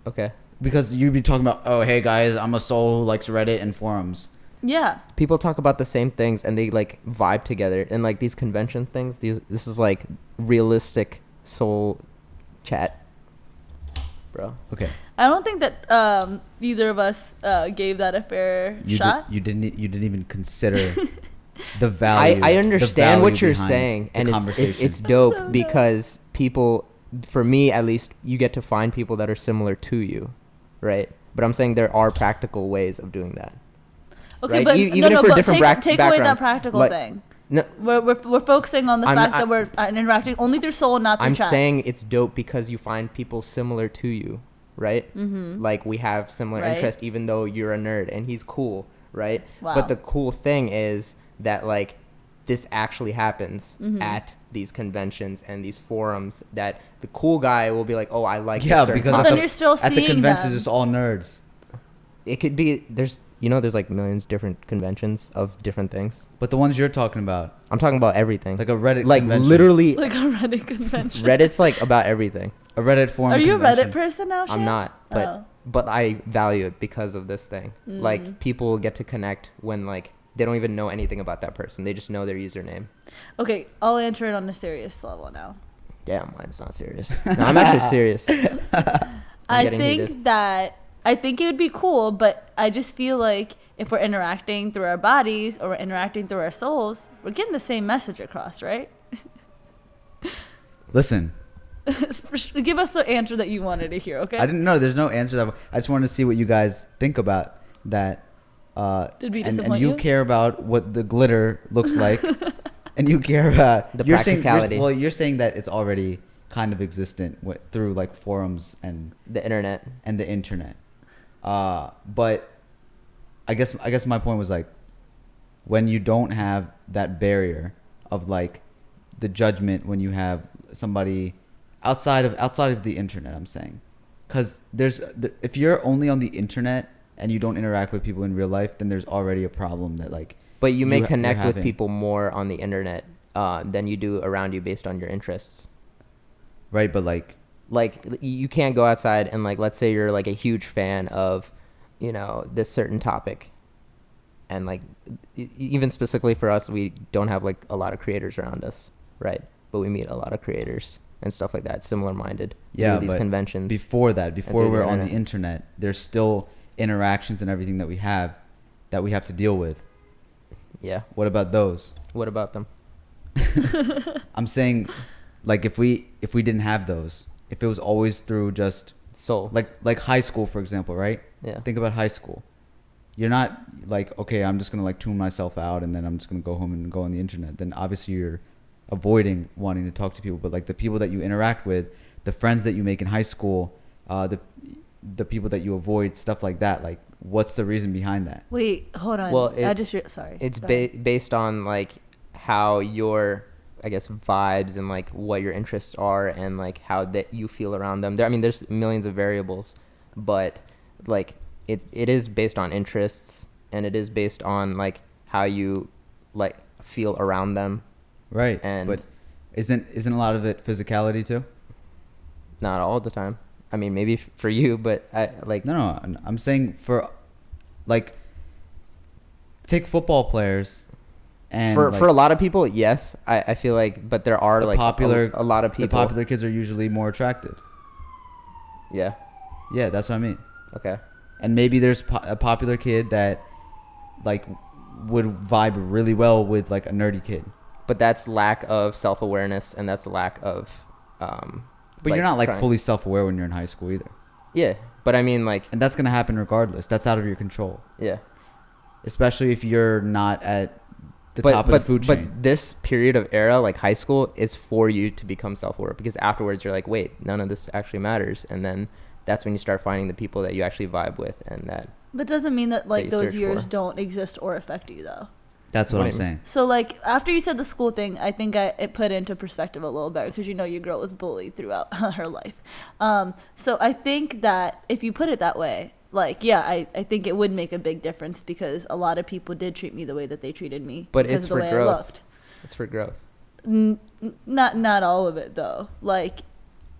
Speaker 2: Okay.
Speaker 3: because you'd be talking about, oh hey guys, I'm a soul who likes Reddit and forums.
Speaker 1: Yeah.
Speaker 2: People talk about the same things and they like vibe together and like these convention things. This is like realistic soul chat, bro.
Speaker 3: Okay,
Speaker 1: I don't think that either of us gave that a fair shot.
Speaker 3: you didn't even consider the value.
Speaker 2: I
Speaker 3: the
Speaker 2: understand what
Speaker 3: value
Speaker 2: you're
Speaker 3: behind
Speaker 2: saying,
Speaker 3: the
Speaker 2: and
Speaker 3: conversation.
Speaker 2: it's dope
Speaker 1: So dumb.
Speaker 2: because people, for me at least, you get to find people that are similar to you, right? But I'm saying there are practical ways of doing that.
Speaker 1: Okay,
Speaker 2: right?
Speaker 1: but
Speaker 2: Even
Speaker 1: no,
Speaker 2: if we're
Speaker 1: but
Speaker 2: different
Speaker 1: take away that
Speaker 2: backgrounds,
Speaker 1: practical
Speaker 2: like-
Speaker 1: thing.
Speaker 2: No,
Speaker 1: We're focusing on the
Speaker 2: I'm
Speaker 1: fact
Speaker 2: not-
Speaker 1: that we're interacting only through Soul, not through
Speaker 2: I'm
Speaker 1: chat.
Speaker 2: saying it's dope because you find people similar to you, right? Mm-hmm. Like we have similar
Speaker 1: Right.
Speaker 2: interests, even though you're a nerd and he's cool, right?
Speaker 1: Wow.
Speaker 2: But the cool thing is that like this actually happens
Speaker 1: Mm-hmm.
Speaker 2: at these conventions and these forums. That the cool guy will be like, "Oh, I like."
Speaker 3: yeah,
Speaker 2: this certain
Speaker 3: because
Speaker 1: But
Speaker 3: at
Speaker 1: then
Speaker 3: the,
Speaker 1: you're still
Speaker 3: at the
Speaker 1: seeing
Speaker 3: conventions,
Speaker 1: them.
Speaker 3: it's all nerds.
Speaker 2: It could be there's like millions different conventions of different things.
Speaker 3: But the ones you're talking about,
Speaker 2: I'm talking about everything.
Speaker 3: like a Reddit
Speaker 2: like
Speaker 3: convention.
Speaker 2: literally
Speaker 1: Like a Reddit convention.
Speaker 2: Reddit's like about everything.
Speaker 3: a Reddit forum.
Speaker 1: Are you a
Speaker 3: convention.
Speaker 1: Reddit person now?
Speaker 2: I'm
Speaker 1: Shams?
Speaker 2: not, but I value it because of this thing.
Speaker 1: Mm.
Speaker 2: Like people get to connect when like they don't even know anything about that person. They just know their username.
Speaker 1: Okay, I'll answer it on a serious level now.
Speaker 2: Damn, mine's not serious. No, I'm actually serious.
Speaker 1: I
Speaker 2: getting
Speaker 1: think
Speaker 2: heated.
Speaker 1: that I think it would be cool, but I just feel like if we're interacting through our bodies or we're interacting through our souls, we're getting the same message across, right?
Speaker 3: Listen,
Speaker 1: Give us the answer that you wanted to hear, okay?
Speaker 3: I didn't know. There's no answer. I just wanted to see what you guys think about that.
Speaker 1: Did we
Speaker 3: and
Speaker 1: disappoint
Speaker 3: you
Speaker 1: you?
Speaker 3: care about what the glitter looks like, and you care about
Speaker 2: The
Speaker 3: you're saying-
Speaker 2: practicality.
Speaker 3: you're saying that it's already kind of existent through like forums and
Speaker 2: The internet.
Speaker 3: the internet. But I guess my point was like, when you don't have that barrier of like the judgment when you have somebody outside of the internet, I'm saying, because if you're only on the internet and you don't interact with people in real life, then there's already a problem that like.
Speaker 2: But you may connect with people more on the internet than you do around you based on your interests.
Speaker 3: Right, but like
Speaker 2: you can't go outside and like, let's say you're like a huge fan of, you know, this certain topic, and like even specifically for us, we don't have like a lot of creators around us, right? But we meet a lot of creators and stuff like that, similar minded.
Speaker 3: Yeah,
Speaker 2: these
Speaker 3: but
Speaker 2: conventions.
Speaker 3: Before we're on the internet, there's still interactions and everything that we have to deal with.
Speaker 2: Yeah.
Speaker 3: What about those?
Speaker 2: What about them?
Speaker 3: I'm saying, like, if we didn't have those, if it was always through just
Speaker 2: soul,
Speaker 3: like high school, for example, right?
Speaker 2: Yeah.
Speaker 3: Think about high school. You're not like, okay, I'm just gonna like tune myself out and then I'm just gonna go home and go on the internet. Then obviously you're avoiding wanting to talk to people, but like the people that you interact with, the friends that you make in high school, the people that you avoid, stuff like that. Like, what's the reason behind that?
Speaker 1: Wait, hold on.
Speaker 2: Well,
Speaker 1: sorry.
Speaker 2: It's based on like how your, I guess, vibes and like what your interests are and like how that you feel around them. I mean, there's millions of variables, but like it is based on interests, and it is based on like how you like feel around them.
Speaker 3: Right.
Speaker 2: And
Speaker 3: but isn't a lot of it physicality too?
Speaker 2: Not all the time. I mean, maybe for you, but I like.
Speaker 3: No, I'm saying for like take football players. And
Speaker 2: for
Speaker 3: like,
Speaker 2: a lot of people, yes, I feel like, but there are like a lot of people.
Speaker 3: The popular kids are usually more attractive.
Speaker 2: Yeah.
Speaker 3: Yeah, that's what I mean.
Speaker 2: Okay.
Speaker 3: And maybe there's a popular kid that like would vibe really well with like a nerdy kid.
Speaker 2: But that's lack of self-awareness, and that's lack of.
Speaker 3: But you're not like fully self-aware when you're in high school either.
Speaker 2: Yeah, but I mean like.
Speaker 3: And that's gonna happen regardless. That's out of your control.
Speaker 2: Yeah.
Speaker 3: Especially if you're not at the top of the food chain.
Speaker 2: But this period of era, like high school, is for you to become self-aware, because afterwards you're like, wait, none of this actually matters, and then that's when you start finding the people that you actually vibe with, and that.
Speaker 1: That doesn't mean that like those years
Speaker 2: for.
Speaker 1: don't exist or affect you though.
Speaker 3: That's what I'm saying.
Speaker 1: So like after you said the school thing, I think it put into perspective a little better, because you know your girl was bullied throughout her life. So I think that if you put it that way, like, yeah, I think it would make a big difference, because a lot of people did treat me the way that they treated me.
Speaker 2: But
Speaker 1: because
Speaker 2: it's
Speaker 1: of the
Speaker 2: for
Speaker 1: way
Speaker 2: growth.
Speaker 1: I looked.
Speaker 2: It's for growth.
Speaker 1: Not all of it though. Like,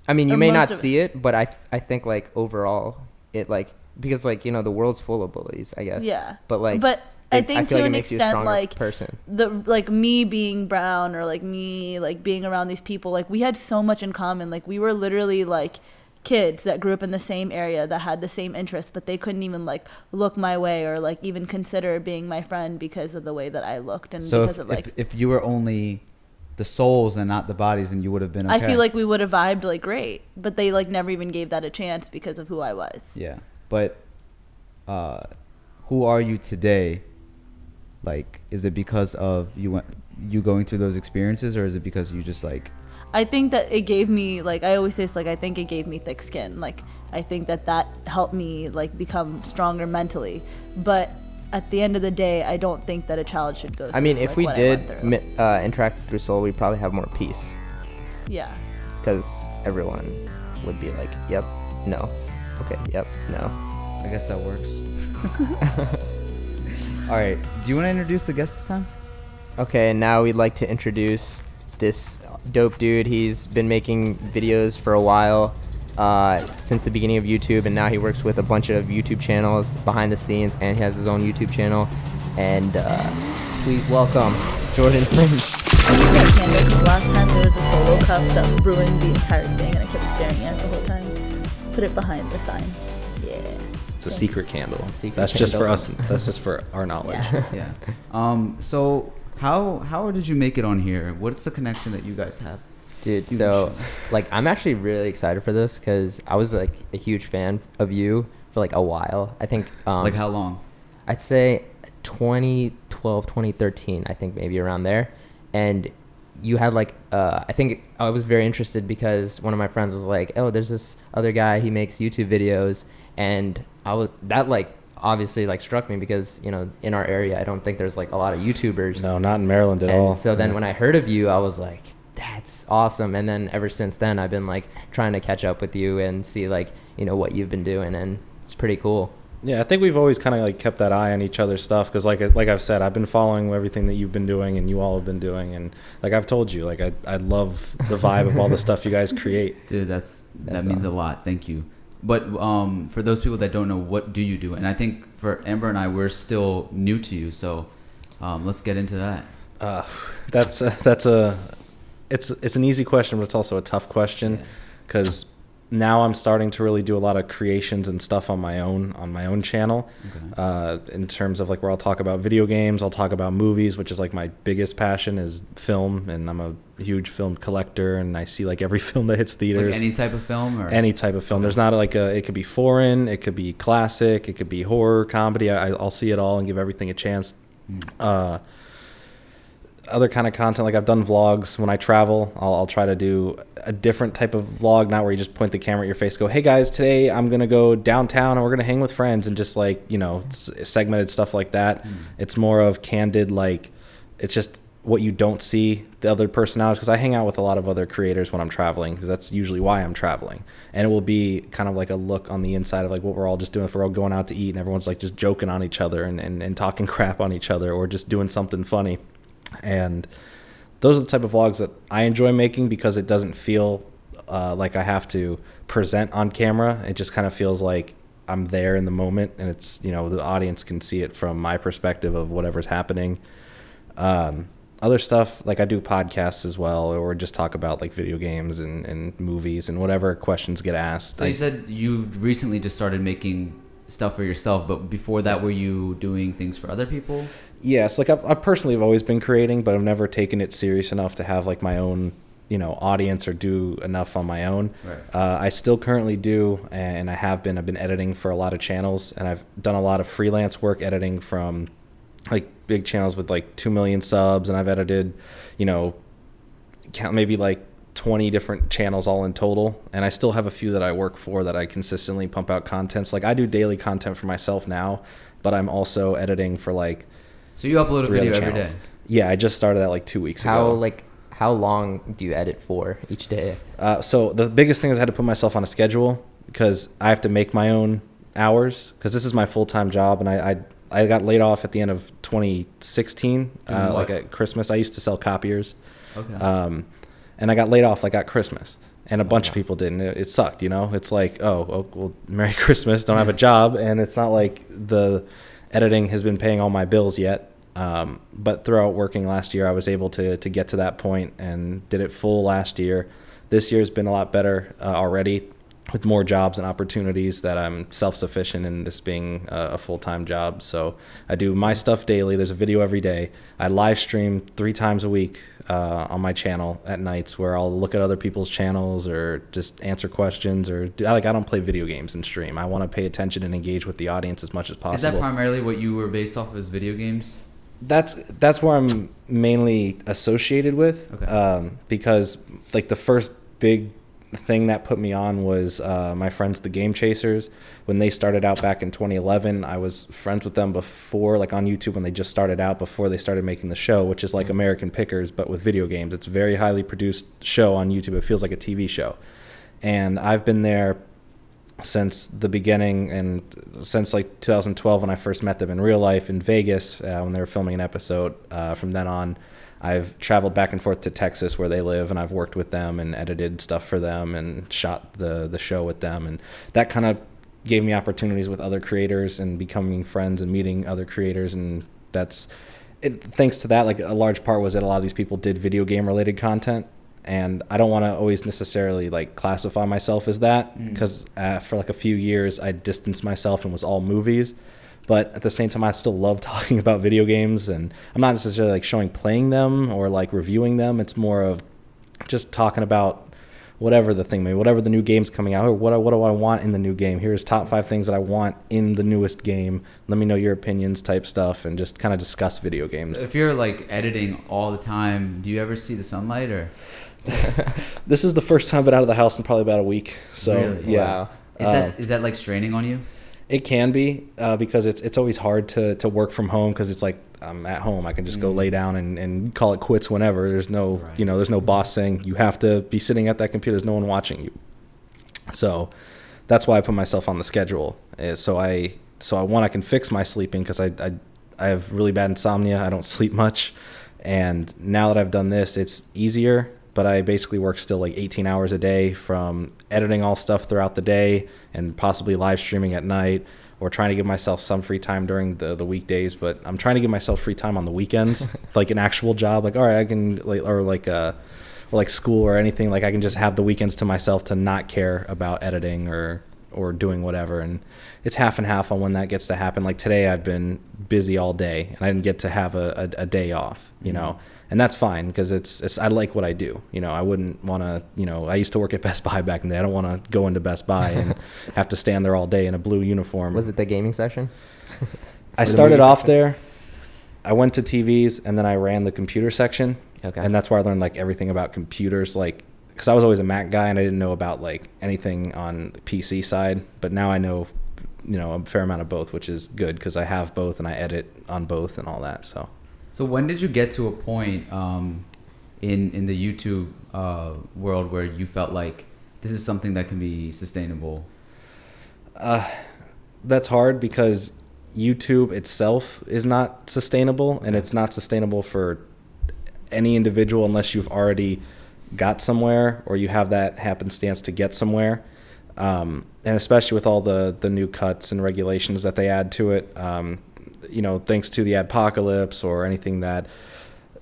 Speaker 2: I mean, you may not see it, but I think like overall it like, because like, you know, the world's full of bullies, I guess.
Speaker 1: Yeah.
Speaker 2: But like.
Speaker 1: I think
Speaker 2: feel
Speaker 1: to
Speaker 2: like
Speaker 1: an
Speaker 2: it makes you a
Speaker 1: extent,
Speaker 2: stronger
Speaker 1: like
Speaker 2: person.
Speaker 1: like me being brown, or like me like being around these people, like we had so much in common. Like we were literally like kids that grew up in the same area that had the same interests, but they couldn't even like look my way or like even consider being my friend because of the way that I looked, and
Speaker 3: so
Speaker 1: because of like.
Speaker 3: If you were only the souls and not the bodies, then you would have been okay.
Speaker 1: I feel like we would have vibed like great, but they like never even gave that a chance because of who I was.
Speaker 3: Yeah, but who are you today? Like, is it because of you going through those experiences, or is it because you just like?
Speaker 1: I think that it gave me, like, I always say this, like, I think it gave me thick skin. Like, I think that helped me like become stronger mentally. But at the end of the day, I don't think that a child should go through.
Speaker 2: I mean, if
Speaker 1: like,
Speaker 2: we
Speaker 1: what
Speaker 2: did
Speaker 1: I went through.
Speaker 2: interact through soul, we'd probably have more peace.
Speaker 1: Yeah.
Speaker 2: Because everyone would be like, yep, no, okay, yep, no.
Speaker 3: I guess that works. All right. Do you want to introduce the guest this time?
Speaker 2: Okay, and now we'd like to introduce this dope dude. He's been making videos for a while, since the beginning of YouTube, and now he works with a bunch of YouTube channels behind the scenes, and he has his own YouTube channel. And please welcome Jordan Fringe.
Speaker 1: I use that candle because last time there was a solo cup that ruined the entire thing, and I kept staring at it the whole time. Put it behind the sign. Yeah.
Speaker 6: It's a secret candle.
Speaker 2: Secret
Speaker 6: just
Speaker 2: candle.
Speaker 6: for us. That's just for our knowledge.
Speaker 1: Yeah.
Speaker 3: Yeah. So how did you make it on here? What's the connection that you guys have?
Speaker 2: Dude, so like I'm actually really excited for this, because I was like a huge fan of you for like a while. I think
Speaker 3: Like how long?
Speaker 2: I'd say 2012, 2013, I think maybe around there. And you had like I think I was very interested because one of my friends was like, oh, there's this other guy, he makes YouTube videos, and obviously like struck me because, you know, in our area, I don't think there's like a lot of YouTubers.
Speaker 6: No, not in Maryland at
Speaker 2: And
Speaker 6: all.
Speaker 2: so then when I heard of you, I was like, that's awesome. And then ever since then, I've been like trying to catch up with you and see like, you know, what you've been doing, and it's pretty cool.
Speaker 6: Yeah, I think we've always kind of like kept that eye on each other's stuff because like I've said, I've been following everything that you've been doing and you all have been doing, and like I've told you, like I love the vibe of all the stuff you guys create.
Speaker 3: Dude, that means
Speaker 2: awesome.
Speaker 3: a lot. Thank you. But for those people that don't know, what do you do? And I think for Amber and I, we're still new to you, so let's get into that.
Speaker 6: It's an easy question, but it's also a tough question because now I'm starting to really do a lot of creations and stuff on my own channel. Okay. In terms of like where I'll talk about video games, I'll talk about movies, which is like my biggest passion is film, and I'm a huge film collector, and I see like every film that hits theaters.
Speaker 3: Like any type of film, or
Speaker 6: any type of film. There's not like it could be foreign, it could be classic, it could be horror, comedy. I'll see it all and give everything a chance. Other kind of content, like I've done vlogs. When I travel, I'll try to do a different type of vlog, not where you just point the camera at your face, go, hey guys, today I'm gonna go downtown and we're gonna hang with friends, and just like, you know, segmented stuff like that. It's more of candid, like it's just what you don't see the other personalities, because I hang out with a lot of other creators when I'm traveling, because that's usually why I'm traveling, and it will be kind of like a look on the inside of like what we're all just doing if we're all going out to eat and everyone's like just joking on each other and talking crap on each other, or just doing something funny. And those are the type of vlogs that I enjoy making because it doesn't feel like I have to present on camera. It just kind of feels like I'm there in the moment, and it's, you know, the audience can see it from my perspective of whatever's happening. Other stuff, like I do podcasts as well, or just talk about like video games and movies and whatever questions get asked.
Speaker 3: So you said you recently just started making stuff for yourself, but before that, were you doing things for other people?
Speaker 6: Yes, like I personally have always been creating, but I've never taken it serious enough to have like my own, you know, audience or do enough on my own.
Speaker 3: Right.
Speaker 6: I still currently do, and I've been editing for a lot of channels, and I've done a lot of freelance work editing from like big channels with like 2 million subs, and I've edited, you know, maybe like 20 different channels all in total, and I still have a few that I work for that I consistently pump out content. So like I do daily content for myself now, but I'm also editing for like,
Speaker 3: so you upload a video every day?
Speaker 6: Yeah, I just started that like 2 weeks ago.
Speaker 2: How long do you edit for each day?
Speaker 6: So the biggest thing is I had to put myself on a schedule because I have to make my own hours, because this is my full-time job, and I got laid off at the end of 2016, like at Christmas. I used to sell copiers. Okay. And I got laid off like at Christmas, and a bunch of people didn't. It sucked, you know? It's like, oh, well, Merry Christmas, don't have a job. And it's not like the editing has been paying all my bills yet. But throughout working last year, I was able to get to that point and did it full last year. This year's been a lot better already, with more jobs and opportunities, that I'm self-sufficient in this being a full-time job. So I do my stuff daily. There's a video every day. I live stream 3 times a week on my channel at nights, where I'll look at other people's channels or just answer questions, or I don't play video games and stream. I want to pay attention and engage with the audience as much as possible.
Speaker 3: Is that primarily what you were based off of, as video games?
Speaker 6: That's where I'm mainly associated with. Okay. Because like the first big thing that put me on was my friends, the Game Chasers. When they started out back in 2011, I was friends with them before, like on YouTube when they just started out, before they started making the show, which is like American Pickers but with video games. It's a very highly produced show on YouTube. It feels like a TV show, and I've been there since the beginning, and since like 2012 when I first met them in real life in Vegas when they were filming an episode. From then on, I've traveled back and forth to Texas where they live, and I've worked with them and edited stuff for them and shot the show with them, and that kind of gave me opportunities with other creators and becoming friends and meeting other creators. And that's it. Thanks to that, like a large part was that a lot of these people did video game related content, and I don't want to always necessarily like classify myself as that, because for like a few years I distanced myself and was all movies. But at the same time, I still love talking about video games, and I'm not necessarily like showing playing them or like reviewing them. It's more of just talking about whatever the thing may be, whatever the new game's coming out, or what do I want in the new game. Here's top 5 things that I want in the newest game. Let me know your opinions type stuff, and just kind of discuss video games.
Speaker 3: So if you're like editing all the time, do you ever see the sunlight, or?
Speaker 6: This is the first time I've been out of the house in probably about a week. So
Speaker 3: really?
Speaker 6: yeah.
Speaker 3: Wow. Is that like straining on you?
Speaker 6: It can be because it's always hard to work from home because it's like I'm at home. I can just go lay down and call it quits whenever. There's no there's no boss saying you have to be sitting at that computer. There's no one watching you. So that's why I put myself on the schedule. So I can fix my sleeping because I have really bad insomnia. I don't sleep much, and now that I've done this, it's easier. But I basically work still like 18 hours a day from editing all stuff throughout the day and possibly live streaming at night or trying to give myself some free time during the weekdays. But I'm trying to give myself free time on the weekends, like an actual job. Like, all right, I can or like school or anything. Like I can just have the weekends to myself to not care about editing or doing whatever. And it's half and half on when that gets to happen. Like today I've been busy all day and I didn't get to have a day off, you know. And that's fine because it's I like what I do. You know, I wouldn't want to, I used to work at Best Buy back in the day. I don't want to go into Best Buy and have to stand there all day in a blue uniform.
Speaker 2: Was it the gaming section?
Speaker 6: I started off there. I went to TVs and then I ran the computer section.
Speaker 2: Okay.
Speaker 6: And that's where I learned like everything about computers, like because I was always a Mac guy and I didn't know about like anything on the PC side. But now I know, a fair amount of both, which is good because I have both and I edit on both and all that.
Speaker 3: So when did you get to a point in the YouTube world where you felt like this is something that can be sustainable?
Speaker 6: That's hard because YouTube itself is not sustainable, and it's not sustainable for any individual unless you've already got somewhere or you have that happenstance to get somewhere. And especially with all the new cuts and regulations that they add to it, thanks to the adpocalypse or anything that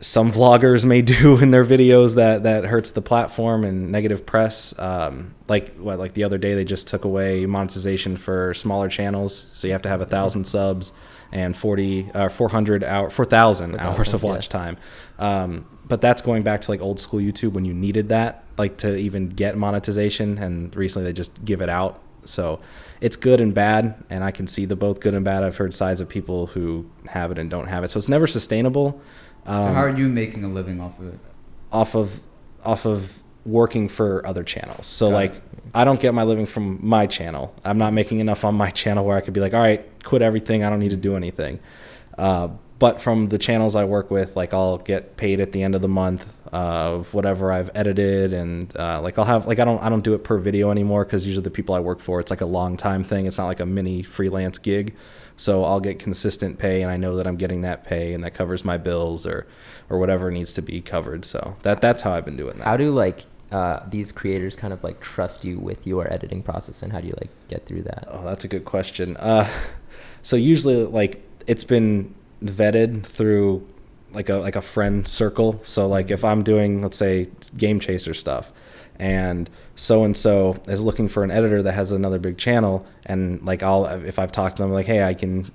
Speaker 6: some vloggers may do in their videos that hurts the platform and negative press. Like the other day, they just took away monetization for smaller channels. So you have to have 1,000 subs and 4,000 hours of watch time. But that's going back to like old school YouTube when you needed that, like to even get monetization. And recently they just give it out. So it's good and bad, and I can see the both good and bad. I've heard sides of people who have it and don't have it. So it's never sustainable.
Speaker 3: So how are you making a living off of it?
Speaker 6: Off of working for other channels. So like I don't get my living from my channel. I'm not making enough on my channel where I could be like, all right, quit everything. I don't need to do anything. But from the channels I work with, like I'll get paid at the end of the month of whatever I've edited, and like I'll have like I don't do it per video anymore because usually the people I work for, it's like a long time thing. It's not like a mini freelance gig, so I'll get consistent pay, and I know that I'm getting that pay, and that covers my bills or whatever needs to be covered. So that's how I've been doing that.
Speaker 2: How do like these creators kind of like trust you with your editing process, and how do you like get through that?
Speaker 6: Oh, that's a good question. So usually like it's been vetted through like a friend circle. So like if I'm doing, let's say, Game Chaser stuff, and so is looking for an editor that has another big channel, and like if I've talked to them like, hey, I can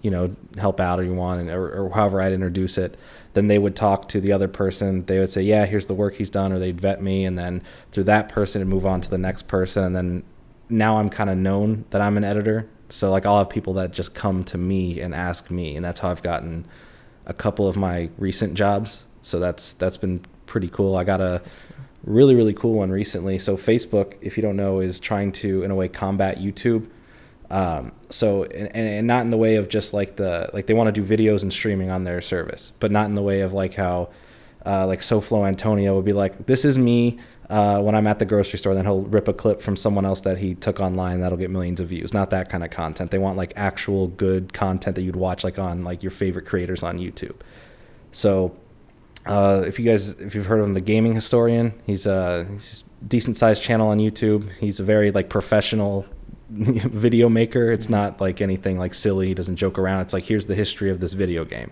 Speaker 6: help out or you want, or however I'd introduce it, then they would talk to the other person. They would say, yeah, here's the work he's done, or they'd vet me, and then through that person and move on to the next person. And then now I'm kind of known that I'm an editor. So like I'll have people that just come to me and ask me, and that's how I've gotten a couple of my recent jobs. So that's been pretty cool. I got a really, really cool one recently. So Facebook, if you don't know, is trying to, in a way, combat YouTube. So and not in the way of just like they want to do videos and streaming on their service, but not in the way of like how like SoFlo Antonio would be like, this is me when I'm at the grocery store, then he'll rip a clip from someone else that he took online that'll get millions of views. Not that kind of content. They want like actual good content that you'd watch like on like your favorite creators on YouTube. So if you've heard of him, The Gaming Historian, he's a decent sized channel on YouTube. He's a very like professional video maker. It's not like anything like silly. He doesn't joke around. It's like, here's the history of this video game.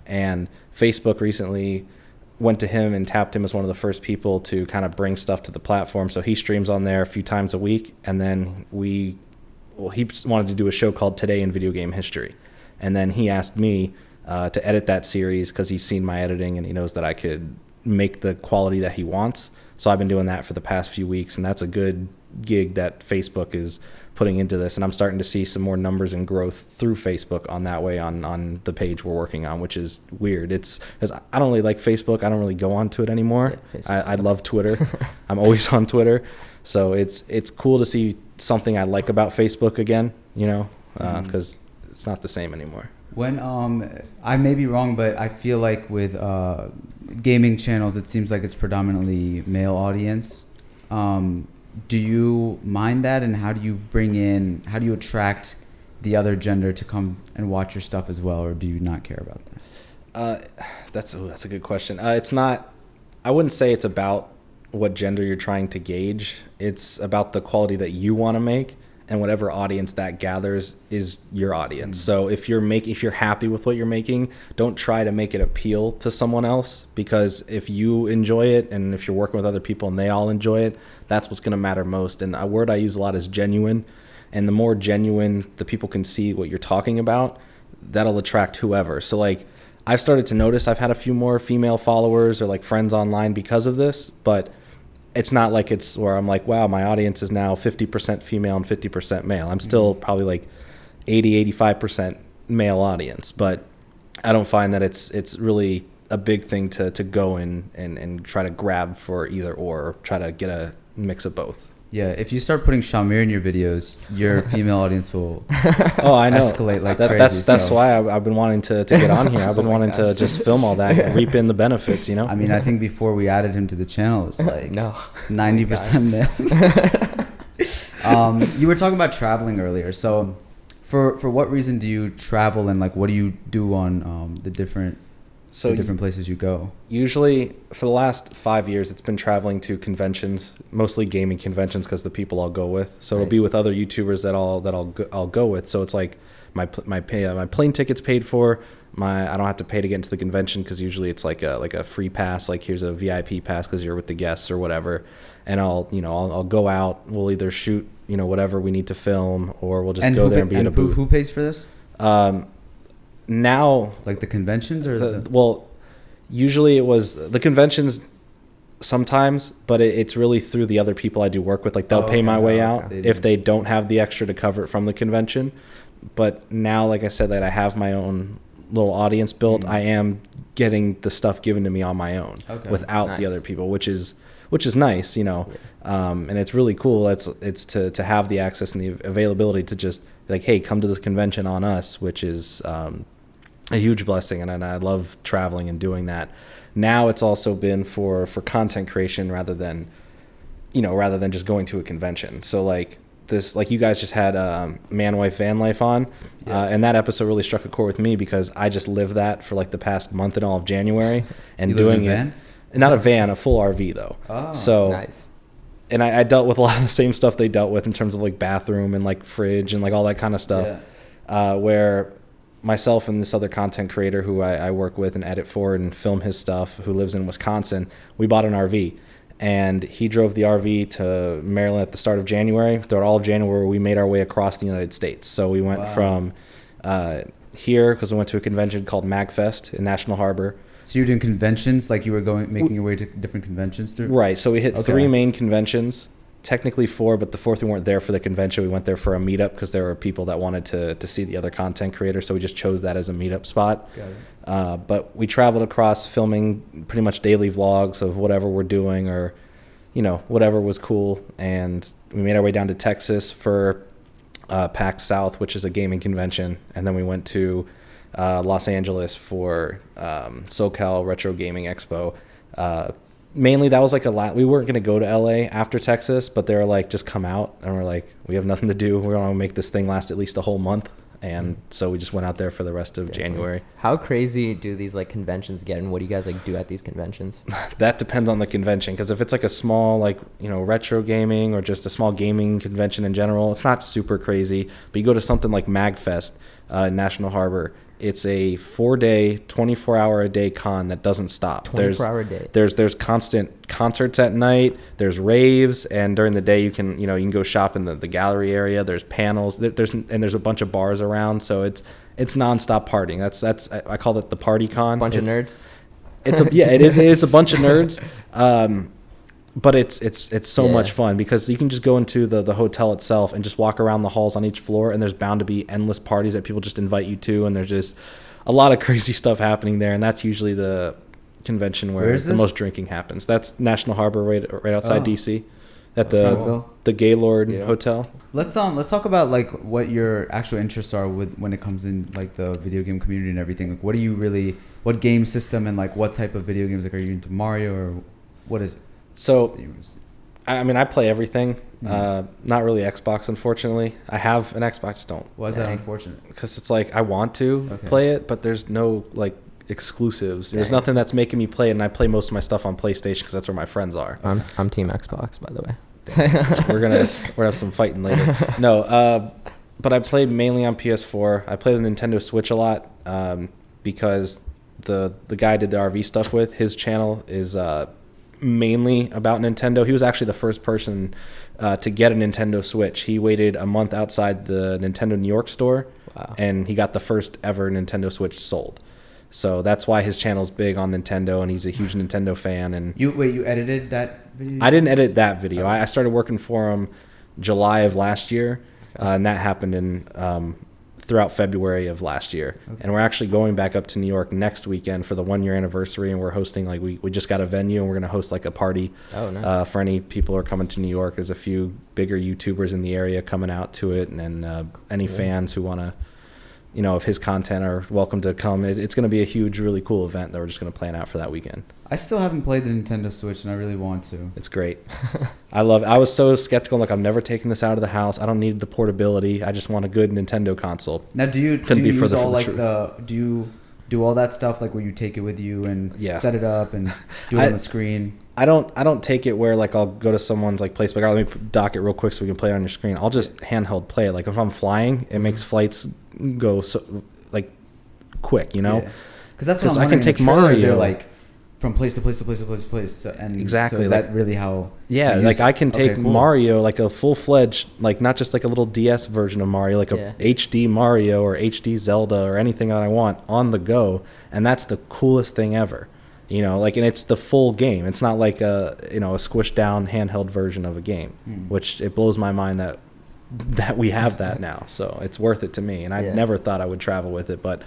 Speaker 6: And Facebook recently went to him and tapped him as one of the first people to kind of bring stuff to the platform. So he streams on there a few times a week. And then he wanted to do a show called Today in Video Game History. And then he asked me to edit that series because he's seen my editing and he knows that I could make the quality that he wants. So I've been doing that for the past few weeks, and that's a good gig that Facebook is putting into this. And I'm starting to see some more numbers and growth through Facebook on that way on the page we're working on, which is weird. It's because I don't really like Facebook. I don't really go onto it anymore. Yeah, I love Twitter. I'm always on Twitter. So it's cool to see something I like about Facebook again, because it's not the same anymore.
Speaker 3: When I may be wrong, but I feel like with gaming channels, it seems like it's predominantly male audience. Do you mind that, and how do you attract the other gender to come and watch your stuff as well, or do you not care about that?
Speaker 6: That's a good question. It's not. I wouldn't say it's about what gender you're trying to gauge. It's about the quality that you want to make, and whatever audience that gathers is your audience. So if you're happy with what you're making, don't try to make it appeal to someone else, because if you enjoy it and if you're working with other people and they all enjoy it, that's what's going to matter most. And a word I use a lot is genuine. And the more genuine the people can see what you're talking about, that'll attract whoever. So like, I've started to notice I've had a few more female followers or like friends online because of this, but it's not like it's where I'm like, wow, my audience is now 50% female and 50% male. I'm still probably like 85% male audience, but I don't find that it's really a big thing to go in and try to grab for either or try to get a mix of both.
Speaker 3: Yeah, if you start putting Shimmer in your videos, your female audience will
Speaker 6: I know.
Speaker 3: escalate like crazy.
Speaker 6: That's why I've been wanting to get on here. I've been wanting to just film all that and reap in the benefits, you know?
Speaker 3: I mean, I think before we added him to the channel, it was like
Speaker 2: No.
Speaker 3: 90% male. You were talking about traveling earlier. So for what reason do you travel, and like what do you do on the different places you go?
Speaker 6: Usually for the last 5 years, it's been traveling to conventions, mostly gaming conventions, because the people I'll go with. So it'll be with other YouTubers that I'll go with. So it's like my plane ticket's paid for. I don't have to pay to get into the convention, because usually it's like a free pass. Like here's a VIP pass because you're with the guests or whatever. And I'll go out. We'll either shoot whatever we need to film, or we'll just go there and be in a booth.
Speaker 3: Who pays for this?
Speaker 6: Now,
Speaker 3: like the conventions or
Speaker 6: well, usually it was the conventions sometimes, but it's really through the other people I do work with. Like they'll pay my way out if they don't have the extra to cover it from the convention. But now, like I said, that I have my own little audience built, I am getting the stuff given to me on my own without the other people, which is nice, and it's really cool. It's to have the access and the availability to just like, hey, come to this convention on us, which is a huge blessing, and I love traveling and doing that. Now it's also been for content creation rather than just going to a convention. So like this, like you guys just had Man Wife Van Life on, and that episode really struck a chord with me because I just lived that for like the past month and all of January, and
Speaker 3: you
Speaker 6: doing
Speaker 3: live in a van?
Speaker 6: Not a van, a full RV though.
Speaker 3: Oh,
Speaker 6: so
Speaker 2: nice.
Speaker 6: And I dealt with a lot of the same stuff they dealt with in terms of like bathroom and like fridge and like all that kind of stuff, where myself and this other content creator who I work with and edit for and film his stuff, who lives in Wisconsin, we bought an RV, and he drove the RV to Maryland at the start of January. Throughout all of January, we made our way across the United States. So we went from here, because we went to a convention called MagFest in National Harbor.
Speaker 3: So you're doing conventions, like you were making your way to different conventions through?
Speaker 6: Right. So we hit 3 main conventions, technically 4, but the 4th we weren't there for the convention. We went there for a meetup because there were people that wanted to see the other content creators. So we just chose that as a meetup spot.
Speaker 3: Got it.
Speaker 6: But we traveled across filming pretty much daily vlogs of whatever we're doing, or, whatever was cool. And we made our way down to Texas for PAX South, which is a gaming convention. And then we went to Los Angeles for SoCal Retro Gaming Expo. Mainly that was like we weren't going to go to LA after Texas, but they were like, just come out. And we're like, we have nothing to do. We're going to make this thing last at least a whole month. And so we just went out there for the rest of January.
Speaker 2: How crazy do these like conventions get, and what do you guys like do at these conventions?
Speaker 6: That depends on the convention, because if it's like a small like retro gaming or just a small gaming convention in general, it's not super crazy. But you go to something like MagFest in National Harbor, it's a 4-day, 24-hour-a-day con that doesn't stop.
Speaker 2: 24-hour day.
Speaker 6: There's constant concerts at night. There's raves, and during the day you can go shop in the gallery area. There's panels. There's a bunch of bars around. So it's nonstop partying. That's I call it the party con.
Speaker 2: Bunch of nerds.
Speaker 6: It is. It's a bunch of nerds. But it's so much fun, because you can just go into the hotel itself and just walk around the halls on each floor, and there's bound to be endless parties that people just invite you to, and there's just a lot of crazy stuff happening there. And that's usually the convention where the most drinking happens. That's National Harbor, right outside DC. at
Speaker 3: Tropical?
Speaker 6: the Gaylord
Speaker 2: Yeah.
Speaker 6: Hotel.
Speaker 3: Let's talk about like what your actual interests are with when it comes in like the video game community and everything. Like, what game system and like what type of video games? Like, are you into Mario or what is it?
Speaker 6: So, I mean, I play everything.
Speaker 3: Mhm.
Speaker 6: Not really Xbox, unfortunately. I have an Xbox, just don't.
Speaker 3: Why is that
Speaker 2: Dang.
Speaker 3: unfortunate?
Speaker 6: Because it's like I want to
Speaker 3: Okay.
Speaker 6: play it, but there's no like exclusives. There's
Speaker 2: Dang.
Speaker 6: nothing that's making me play it, and I play most of my stuff on PlayStation because that's where my friends are.
Speaker 2: I'm Team Xbox, by the way.
Speaker 6: we're gonna have some fighting later. No, but I play mainly on PS4. I play the Nintendo Switch a lot because the guy I did the RV stuff with, his channel is mainly about Nintendo. He was actually the first person to get a Nintendo Switch. He waited a month outside the Nintendo New York store,
Speaker 2: Wow.
Speaker 6: and he got the first ever Nintendo Switch sold. So that's why his channel's big on Nintendo, and he's a huge Nintendo fan. And
Speaker 3: You edited that video?
Speaker 6: I didn't edit that video. I started working for him July of last year, and that happened in throughout February of last year.
Speaker 3: Okay.
Speaker 6: And we're actually going back up to New York next weekend for the 1-year anniversary, and we're hosting like we just got a venue, and we're gonna host like a party.
Speaker 2: Oh, nice.
Speaker 6: For any people who are coming to New York. There's a few bigger YouTubers in the area coming out to it, and then any fans who want to, of his content are welcome to come. It's going to be a huge, really cool event that we're just going to plan out for that weekend.
Speaker 3: I still haven't played the Nintendo Switch, and I really want to.
Speaker 6: It's great. I was so skeptical. Like, I'm never taking this out of the house. I don't need the portability. I just want a good Nintendo console.
Speaker 3: Now, do you
Speaker 6: Couldn't be
Speaker 3: use
Speaker 6: further
Speaker 3: all
Speaker 6: from the
Speaker 3: like
Speaker 6: truth.
Speaker 3: do you do all that stuff like where you take it with you and
Speaker 6: Yeah.
Speaker 3: set it up and do it on the screen?
Speaker 6: I don't take it where like I'll go to someone's like place, like, oh, let me dock it real quick so we can play it on your screen. I'll just handheld play it. Like if I'm flying, it makes flights go so like quick,
Speaker 3: Because that's what
Speaker 6: 'Cause
Speaker 3: I'm
Speaker 6: I can
Speaker 3: wondering.
Speaker 6: take
Speaker 3: In the trailer,
Speaker 6: Mario.
Speaker 3: They're like from place to place to place to place to place. So, and
Speaker 6: Exactly,
Speaker 3: So is
Speaker 6: like-
Speaker 3: that really how?
Speaker 6: Yeah,
Speaker 3: you use
Speaker 6: like
Speaker 3: it?
Speaker 6: I can take
Speaker 3: Okay, cool.
Speaker 6: Mario, like a full-fledged, like not just like a little DS version of Mario, like a
Speaker 2: Yeah.
Speaker 6: HD Mario or HD Zelda or anything that I want on the go, and that's the coolest thing ever. And it's the full game. It's not like a squished down handheld version of a game, which it blows my mind that we have that now. So it's worth it to me, and I
Speaker 2: Yeah.
Speaker 6: never thought I would travel with it, but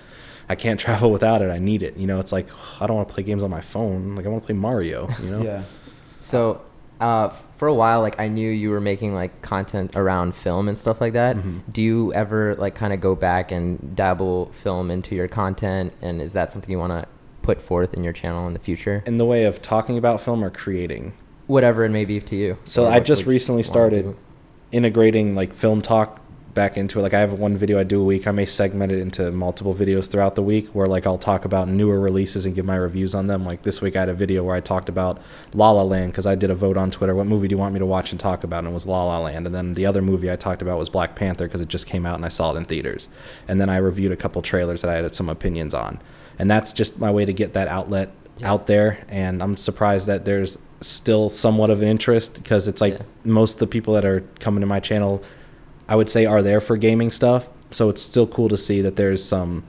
Speaker 6: I can't travel without it. I need it. It's like I don't want to play games on my phone. Like I want to play Mario.
Speaker 3: Yeah.
Speaker 2: So, for a while, like I knew you were making like content around film and stuff like that.
Speaker 6: Mm-hmm.
Speaker 2: Do you ever like kind of go back and dabble film into your content? And is that something you want to put forth in your channel in the future?
Speaker 6: In the way of talking about film or creating.
Speaker 2: Whatever it may be to you.
Speaker 6: So
Speaker 2: Or
Speaker 6: I
Speaker 2: what
Speaker 6: just
Speaker 2: would you
Speaker 6: recently
Speaker 2: wanna
Speaker 6: started
Speaker 2: do?
Speaker 6: integrating like film talk back into it. Like I have one video I do a week. I may segment it into multiple videos throughout the week where like I'll talk about newer releases and give my reviews on them. Like this week I had a video where I talked about La La Land because I did a vote on Twitter. What movie do you want me to watch and talk about? And it was La La Land. And then the other movie I talked about was Black Panther because it just came out and I saw it in theaters. And then I reviewed a couple trailers that I had some opinions on. And that's just my way to get that outlet out there. And I'm surprised that there's still somewhat of an interest because it's like most of the people that are coming to my channel, I would say, are there for gaming stuff. So it's still cool to see that there's some,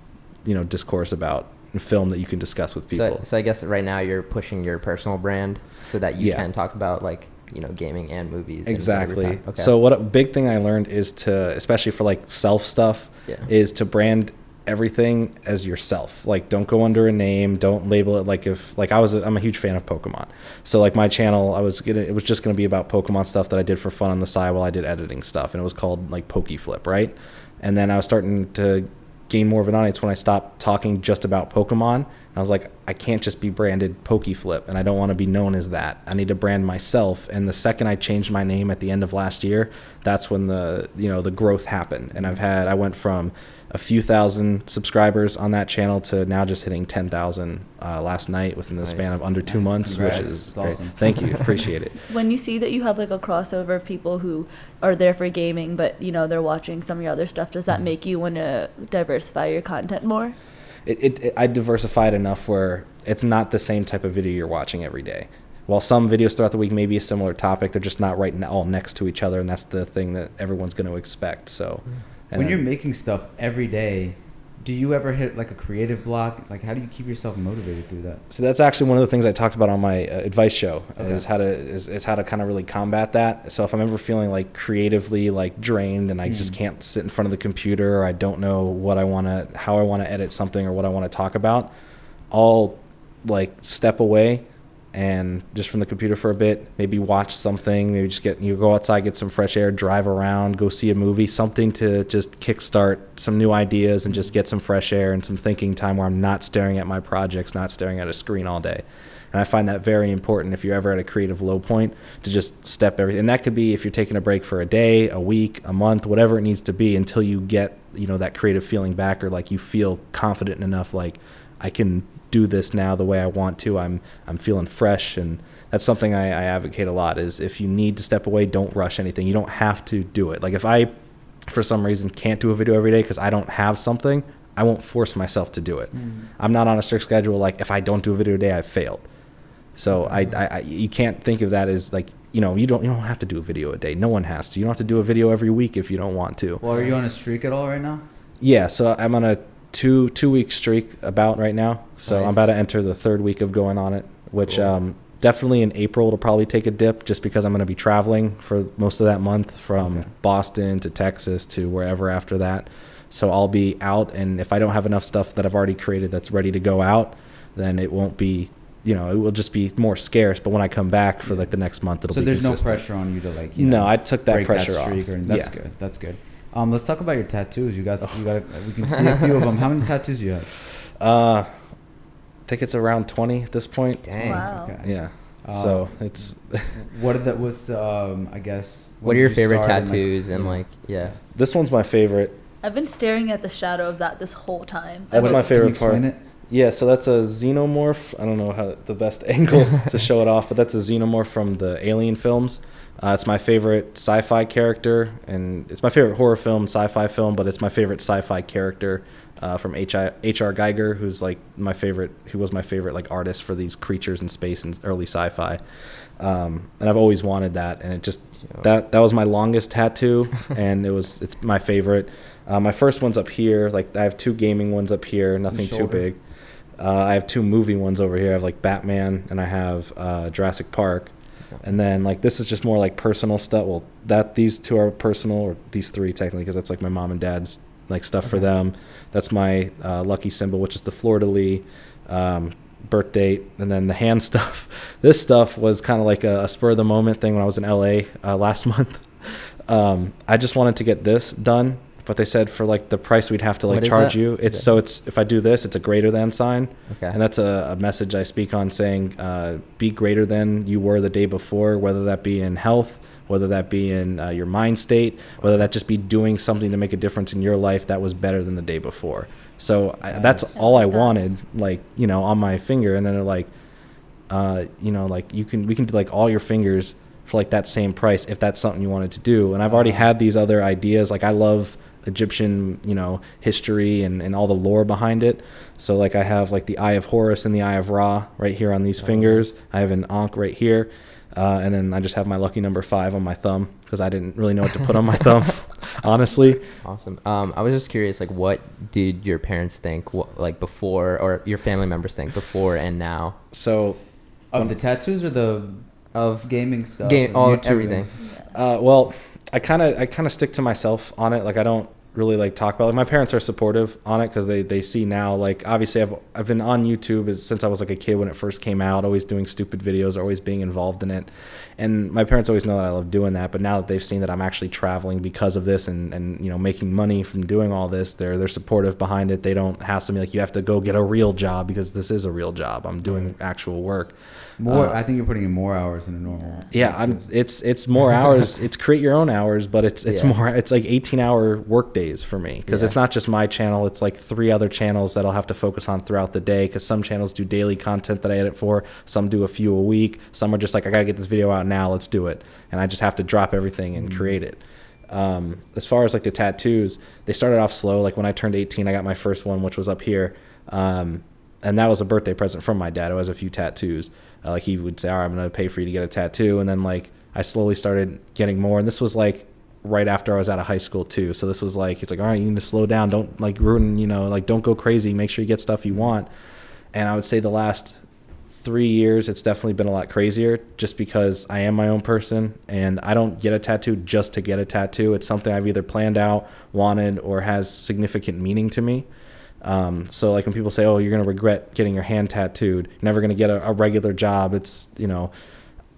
Speaker 6: discourse about film that you can discuss with people.
Speaker 2: So I guess right now you're pushing your personal brand so that you
Speaker 6: Yeah.
Speaker 2: can talk about like, gaming and movies.
Speaker 6: Exactly.
Speaker 2: And okay.
Speaker 6: So what a big thing I learned is to, especially for like self stuff, is to brand everything as yourself. Like don't go under a name, don't label it like if like I'm a huge fan of Pokemon. So like my channel, it was just gonna be about Pokemon stuff that I did for fun on the side while I did editing stuff, and it was called like PokeFlip, right? And then I was starting to gain more of an audience when I stopped talking just about Pokemon. And I was like, I can't just be branded PokeFlip, and I don't want to be known as that. I need to brand myself. And the second I changed my name at the end of last year, that's when the growth happened. And I went from a few thousand subscribers on that channel to now just hitting 10,000 last night within the span of under 2 months,
Speaker 3: Congrats.
Speaker 6: which is
Speaker 3: It's
Speaker 6: great.
Speaker 3: awesome.
Speaker 6: Thank you. Appreciate it.
Speaker 1: When you see that you have like a crossover of people who are there for gaming, but they're watching some of your other stuff, does that make you want to diversify your content more?
Speaker 6: I diversified enough where it's not the same type of video you're watching every day. While some videos throughout the week may be a similar topic, they're just not all next to each other, and that's the thing that everyone's going to expect. So,
Speaker 3: When you're making stuff every day, do you ever hit like a creative block? Like, how do you keep yourself motivated through that?
Speaker 6: So that's actually one of the things I talked about on my advice show
Speaker 3: Okay.
Speaker 6: is how to kind of really combat that. So if I'm ever feeling like creatively like drained and I just can't sit in front of the computer, or I don't know how I want to edit something or what I want to talk about, I'll like step away and just from the computer for a bit, maybe watch something, maybe just go outside, get some fresh air, drive around, go see a movie, something to just kickstart some new ideas and just get some fresh air and some thinking time where I'm not staring at my projects, not staring at a screen all day. And I find that very important if you're ever at a creative low point, to just step everything. And that could be if you're taking a break for a day, a week, a month, whatever it needs to be, until you get, that creative feeling back, or like you feel confident enough, like I can do this now the way I want to. I'm feeling fresh. And that's something I advocate a lot, is if you need to step away, don't rush anything. You don't have to do it. Like if I, for some reason, can't do a video every day because I don't have something, I won't force myself to do it. I'm not on a strict schedule. Like if I don't do a video a day, I've failed. So I you can't think of that as like, you don't have to do a video a day. No one has to. You don't have to do a video every week if you don't want to.
Speaker 3: Well, are you on a streak at all right now?
Speaker 6: Yeah, so I'm on a two-week streak about right now. So
Speaker 3: Nice.
Speaker 6: I'm about to enter the third week of going on it, which
Speaker 3: Cool.
Speaker 6: Definitely in April it'll probably take a dip, just because I'm going to be traveling for most of that month, from
Speaker 3: Okay.
Speaker 6: Boston to Texas to wherever after that. So I'll be out, and if I don't have enough stuff that I've already created that's ready to go out, then it won't be, it will just be more scarce. But when I come back for like the next month, it'll
Speaker 3: So
Speaker 6: be
Speaker 3: there's no
Speaker 6: consistent.
Speaker 3: pressure on you to like.
Speaker 6: No, I took that
Speaker 3: break
Speaker 6: pressure
Speaker 3: that streak
Speaker 6: off.
Speaker 3: That's
Speaker 6: Yeah.
Speaker 3: good. That's good. Let's talk about your tattoos. You got. We can see a few of them. How many tattoos do you have?
Speaker 6: I think it's around 20 at this point.
Speaker 2: Dang.
Speaker 1: Wow.
Speaker 3: Okay.
Speaker 6: Yeah. So it's
Speaker 3: I guess.
Speaker 2: What
Speaker 3: when
Speaker 2: are your
Speaker 3: did you
Speaker 2: favorite
Speaker 3: start
Speaker 2: tattoos and like, yeah.
Speaker 6: this one's my favorite.
Speaker 1: I've been staring at the shadow of that this whole time.
Speaker 6: That's my
Speaker 3: Can you
Speaker 6: favorite
Speaker 3: explain
Speaker 6: part.
Speaker 3: it?
Speaker 6: Yeah, so that's a xenomorph. I don't know how the best angle to show it off, but that's a xenomorph from the Alien films. It's my favorite sci-fi character, and it's my favorite horror film, sci-fi film, but it's my favorite sci-fi character from H.R. Geiger, who was my favorite like artist for these creatures in space and early sci-fi. And I've always wanted that, and it just that was my longest tattoo, and it's my favorite. My first one's up here. Like I have two gaming ones up here, nothing too
Speaker 3: shoulder?
Speaker 6: big. I have two movie ones over here. I have like Batman, and I have Jurassic Park. And then like this is just more like personal stuff. Well, these two are personal, or these three technically, because that's like my mom and dad's like stuff for them. That's my lucky symbol, which is the fleur-de-lis, birth date, and then the hand stuff. This stuff was kind of like a spur of the moment thing when I was in LA last month. I just wanted to get this done, but they said for like the price we'd have to like
Speaker 2: What is
Speaker 6: charge
Speaker 2: that?
Speaker 6: you. It's if I do this, it's a greater than sign.
Speaker 2: Okay.
Speaker 6: And that's a message I speak on, saying be greater than you were the day before, whether that be in health, whether that be in your mind state, whether that just be doing something to make a difference in your life that was better than the day before. So that's all I wanted, like, on my finger. And then they're like, like we can do like all your fingers for like that same price if that's something you wanted to do. And I've already had these other ideas. Like I love Egyptian, history and all the lore behind it. So like I have like the Eye of Horus and the Eye of Ra right here on these fingers. I have an Ankh right here. And then I just have my lucky number 5 on my thumb, because I didn't really know what to put on my thumb, honestly.
Speaker 2: Awesome. I was just curious, like, what did your parents think, like, before, or your family members think before and now?
Speaker 6: So
Speaker 3: Of the tattoos or the
Speaker 2: Of
Speaker 3: gaming stuff?
Speaker 2: all everything.
Speaker 6: well, I kind of stick to myself on it. Like I don't really like talk about. Like my parents are supportive on it, because they see now. Like obviously I've been on YouTube since I was like a kid when it first came out, always doing stupid videos, always being involved in it. And my parents always know that I love doing that. But now that they've seen that I'm actually traveling because of this, and making money from doing all this, they're supportive behind it. They don't hassle me like, you have to go get a real job, because this is a real job. I'm doing actual work.
Speaker 3: I think you're putting in more hours than a normal.
Speaker 6: Yeah, it's more hours. It's create your own hours, but it's
Speaker 2: Yeah.
Speaker 6: more. It's like 18-hour work days for me, because
Speaker 2: Yeah.
Speaker 6: it's not just my channel. It's like 3 other channels that I'll have to focus on throughout the day, because some channels do daily content that I edit for. Some do a few a week. Some are just like, I gotta get this video out now. Let's do it. And I just have to drop everything and create it. As far as like the tattoos, they started off slow. Like when I turned 18, I got my first one, which was up here. And that was a birthday present from my dad, who has a few tattoos. Like he would say, all right, I'm going to pay for you to get a tattoo. And then like I slowly started getting more. And this was like right after I was out of high school too. So this was like, he's like, all right, you need to slow down. Don't like ruin, like don't go crazy. Make sure you get stuff you want. And I would say the last 3 years, it's definitely been a lot crazier, just because I am my own person, and I don't get a tattoo just to get a tattoo. It's something I've either planned out, wanted, or has significant meaning to me. So like when people say, oh, you're going to regret getting your hand tattooed, you're never going to get a regular job. It's,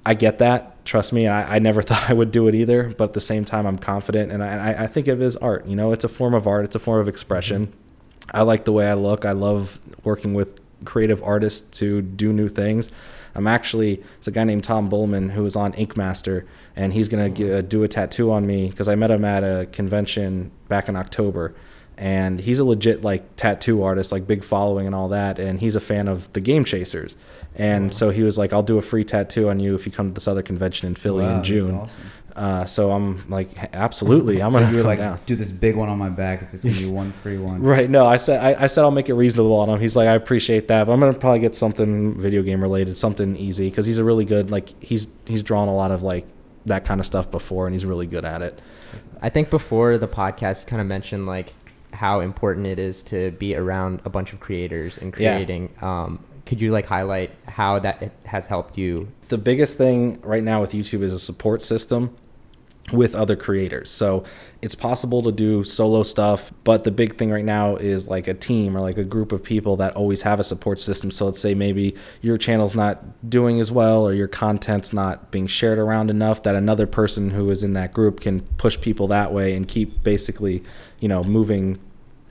Speaker 6: I get that. Trust me. I never thought I would do it either. But at the same time, I'm confident. And I think of it as art. It's a form of art. It's a form of expression. I like the way I look. I love working with creative artists to do new things. It's a guy named Tom Bullman who is on Ink Master, and he's going to do a tattoo on me because I met him at a convention back in October. And he's a legit like tattoo artist, like big following and all that. And he's a fan of the Game Chasers. And so he was like, I'll do a free tattoo on you if you come to this other convention in Philly in June.
Speaker 3: That's awesome.
Speaker 6: So I'm like, absolutely. I'm going to come down.
Speaker 3: Do this big one on my back if it's going to be one free one.
Speaker 6: Right. No, I said I'll make it reasonable on him. He's like, I appreciate that. But I'm going to probably get something video game related, something easy. Because he's a really good, like he's drawn a lot of like that kind of stuff before. And he's really good at it.
Speaker 2: I think before the podcast, you kind of mentioned like how important it is to be around a bunch of creators and creating. Could you like highlight how that has helped you?
Speaker 6: The biggest thing right now with YouTube is a support system with other creators. So it's possible to do solo stuff, but the big thing right now is like a team or like a group of people that always have a support system. So let's say maybe your channel's not doing as well or your content's not being shared around enough, that another person who is in that group can push people that way and keep basically, moving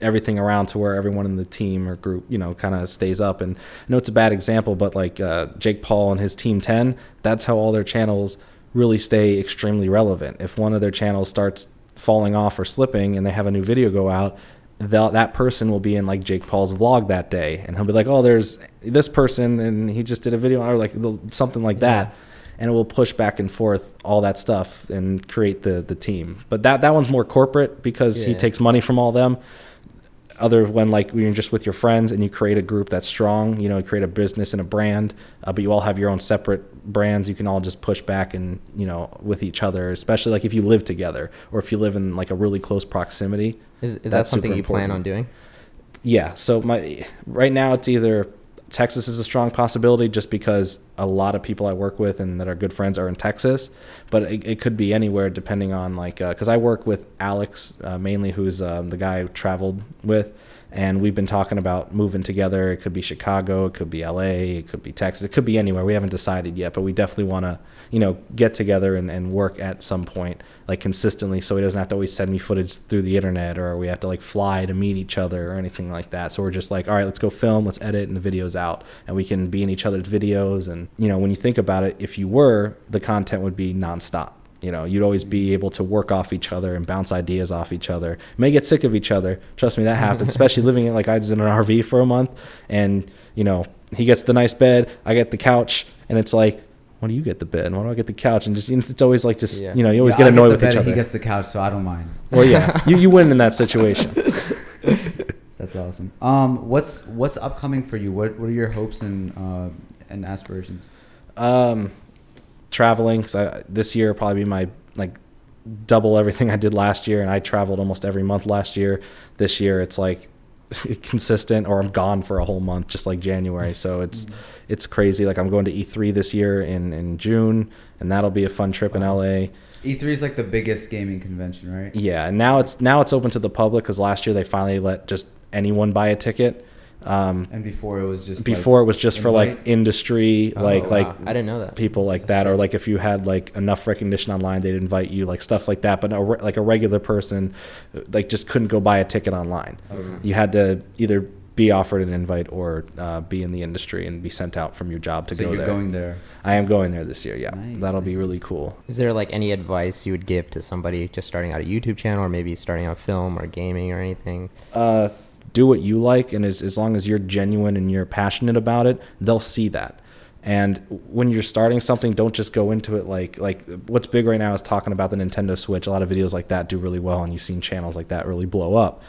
Speaker 6: everything around to where everyone in the team or group, kind of stays up. And I know it's a bad example, but like Jake Paul and his Team 10, that's how all their channels really stay extremely relevant. If one of their channels starts falling off or slipping and they have a new video go out, that person will be in like Jake Paul's vlog that day. And he'll be like, oh, there's this person and he just did a video or like something like that. And it will push back and forth all that stuff and create the team. But that one's more corporate because he takes money from all them. When like when you're just with your friends and you create a group that's strong, create a business and a brand, but you all have your own separate brands, you can all just push back and, with each other, especially like if you live together or if you live in like a really close proximity.
Speaker 2: Is that something you plan on doing?
Speaker 6: Yeah. So right now it's either Texas is a strong possibility just because a lot of people I work with and that are good friends are in Texas, but it could be anywhere depending on like, cause I work with Alex, mainly who's the guy I traveled with. And we've been talking about moving together. It could be Chicago, it could be LA, it could be Texas, it could be anywhere. We haven't decided yet, but we definitely want to, get together and work at some point, like consistently, so he doesn't have to always send me footage through the internet or we have to like fly to meet each other or anything like that. So we're just like, all right, let's go film, let's edit, and the video's out. And we can be in each other's videos. And, when you think about it, if you were, the content would be nonstop. You'd always be able to work off each other and bounce ideas off each other. You may get sick of each other. Trust me, that happens, especially living in, like I was in an RV for a month and, he gets the nice bed, I get the couch, and it's like, why do you get the bed? Why do I get the couch? And just, it's always like, you always get annoyed with each other.
Speaker 3: He gets the couch, so I don't mind.
Speaker 6: Well, yeah, you win in that situation.
Speaker 3: That's awesome. What's upcoming for you? What are your hopes and aspirations?
Speaker 6: Traveling, because this year will probably be my like double everything I did last year, and I traveled almost every month last year. This year it's like consistent, or I'm gone for a whole month, just like January. So it's crazy. Like I'm going to E3 this year in June, and that'll be a fun trip in LA.
Speaker 3: E3 is like the biggest gaming convention, right?
Speaker 6: Yeah, and now it's open to the public because last year they finally let just anyone buy a ticket.
Speaker 3: And before it was just
Speaker 6: for like industry, I
Speaker 2: didn't know that.
Speaker 6: People like that, or like if you had like enough recognition online, they'd invite you, like stuff like that. But like a regular person, like just couldn't go buy a ticket online. Okay. You had to either be offered an invite or be in the industry and be sent out from your job to go there. So you're
Speaker 3: going there?
Speaker 6: I am going there this year. Yeah,
Speaker 3: nice,
Speaker 6: that'll be really cool.
Speaker 2: Is there like any advice you would give to somebody just starting out a YouTube channel, or maybe starting out film or gaming or anything?
Speaker 6: Do what you like, and as long as you're genuine and you're passionate about it, they'll see that. And when you're starting something, don't just go into it like what's big right now is talking about the Nintendo Switch. A lot of videos like that do really well, and you've seen channels like that really blow up.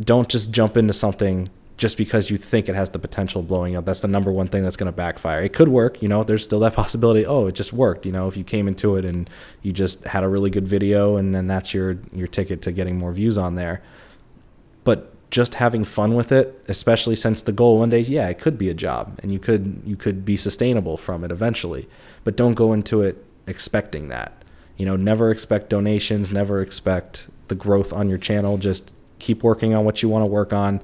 Speaker 6: Don't just jump into something just because you think it has the potential of blowing up. That's the number one thing that's going to backfire. It could work, there's still that possibility. Oh, it just worked, if you came into it and you just had a really good video, and then that's your ticket to getting more views on there. But just having fun with it, especially since the goal one day, it could be a job, and you could be sustainable from it eventually. But don't go into it expecting that. Never expect donations, never expect the growth on your channel. Just keep working on what you want to work on.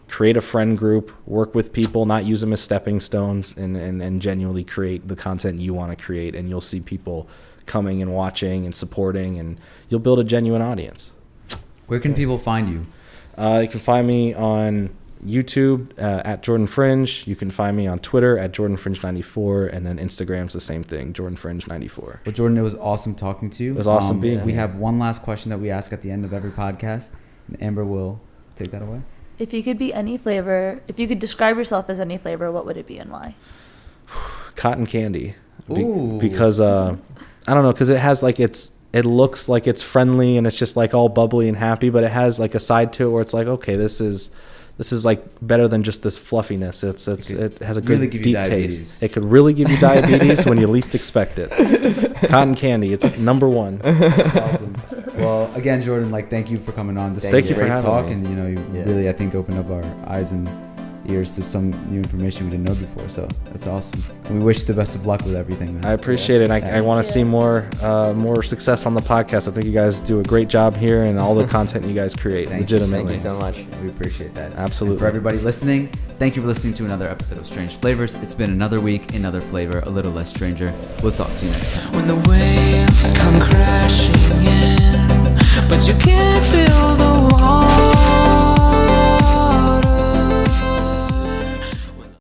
Speaker 6: create a friend group, work with people, not use them as stepping stones, and genuinely create the content you want to create. And you'll see people coming and watching and supporting, and you'll build a genuine audience.
Speaker 3: Where can people find you?
Speaker 6: You can find me on YouTube at Jordan Fringe. You can find me on Twitter at JordanFringe94, and then Instagram's the same thing, JordanFringe94.
Speaker 3: Well, Jordan, it was awesome talking to you.
Speaker 6: It was awesome being
Speaker 3: We
Speaker 6: here.
Speaker 3: have one last question that we ask at the end of every podcast, and Amber will take that away.
Speaker 1: If you could be any flavor, if you could describe yourself as any flavor, what would it be and why?
Speaker 6: Cotton candy.
Speaker 3: Ooh.
Speaker 6: Because I don't know, because it has like it looks like it's friendly and it's just like all bubbly and happy, but it has like a side to it where it's like, okay, this is like better than just this fluffiness. It has a good
Speaker 3: really give you
Speaker 6: deep
Speaker 3: diabetes.
Speaker 6: taste. It could really give you diabetes when you least expect it. Cotton candy, it's number one.
Speaker 3: That's awesome. Well, again, Jordan, like, thank you for coming on. This was
Speaker 2: Thank
Speaker 3: a
Speaker 2: you for
Speaker 3: great
Speaker 6: having
Speaker 3: talk,
Speaker 6: me.
Speaker 3: and you
Speaker 2: Yeah.
Speaker 3: really, I think, opened up our eyes and ears to some new information we didn't know before. So that's awesome. And we wish you the best of luck with everything, man.
Speaker 6: I appreciate it. I want to see more success on the podcast. I think you guys do a great job here and all the content you guys create.
Speaker 3: Thank you
Speaker 6: legitimately.
Speaker 2: Thank you so much.
Speaker 3: We appreciate that.
Speaker 6: Absolutely.
Speaker 3: And for everybody listening, thank you for listening to another episode of Strange Flavors. It's been another week, another flavor, a little less stranger. We'll talk to you next time.
Speaker 7: When the waves come crashing in, but you can't feel the warmth.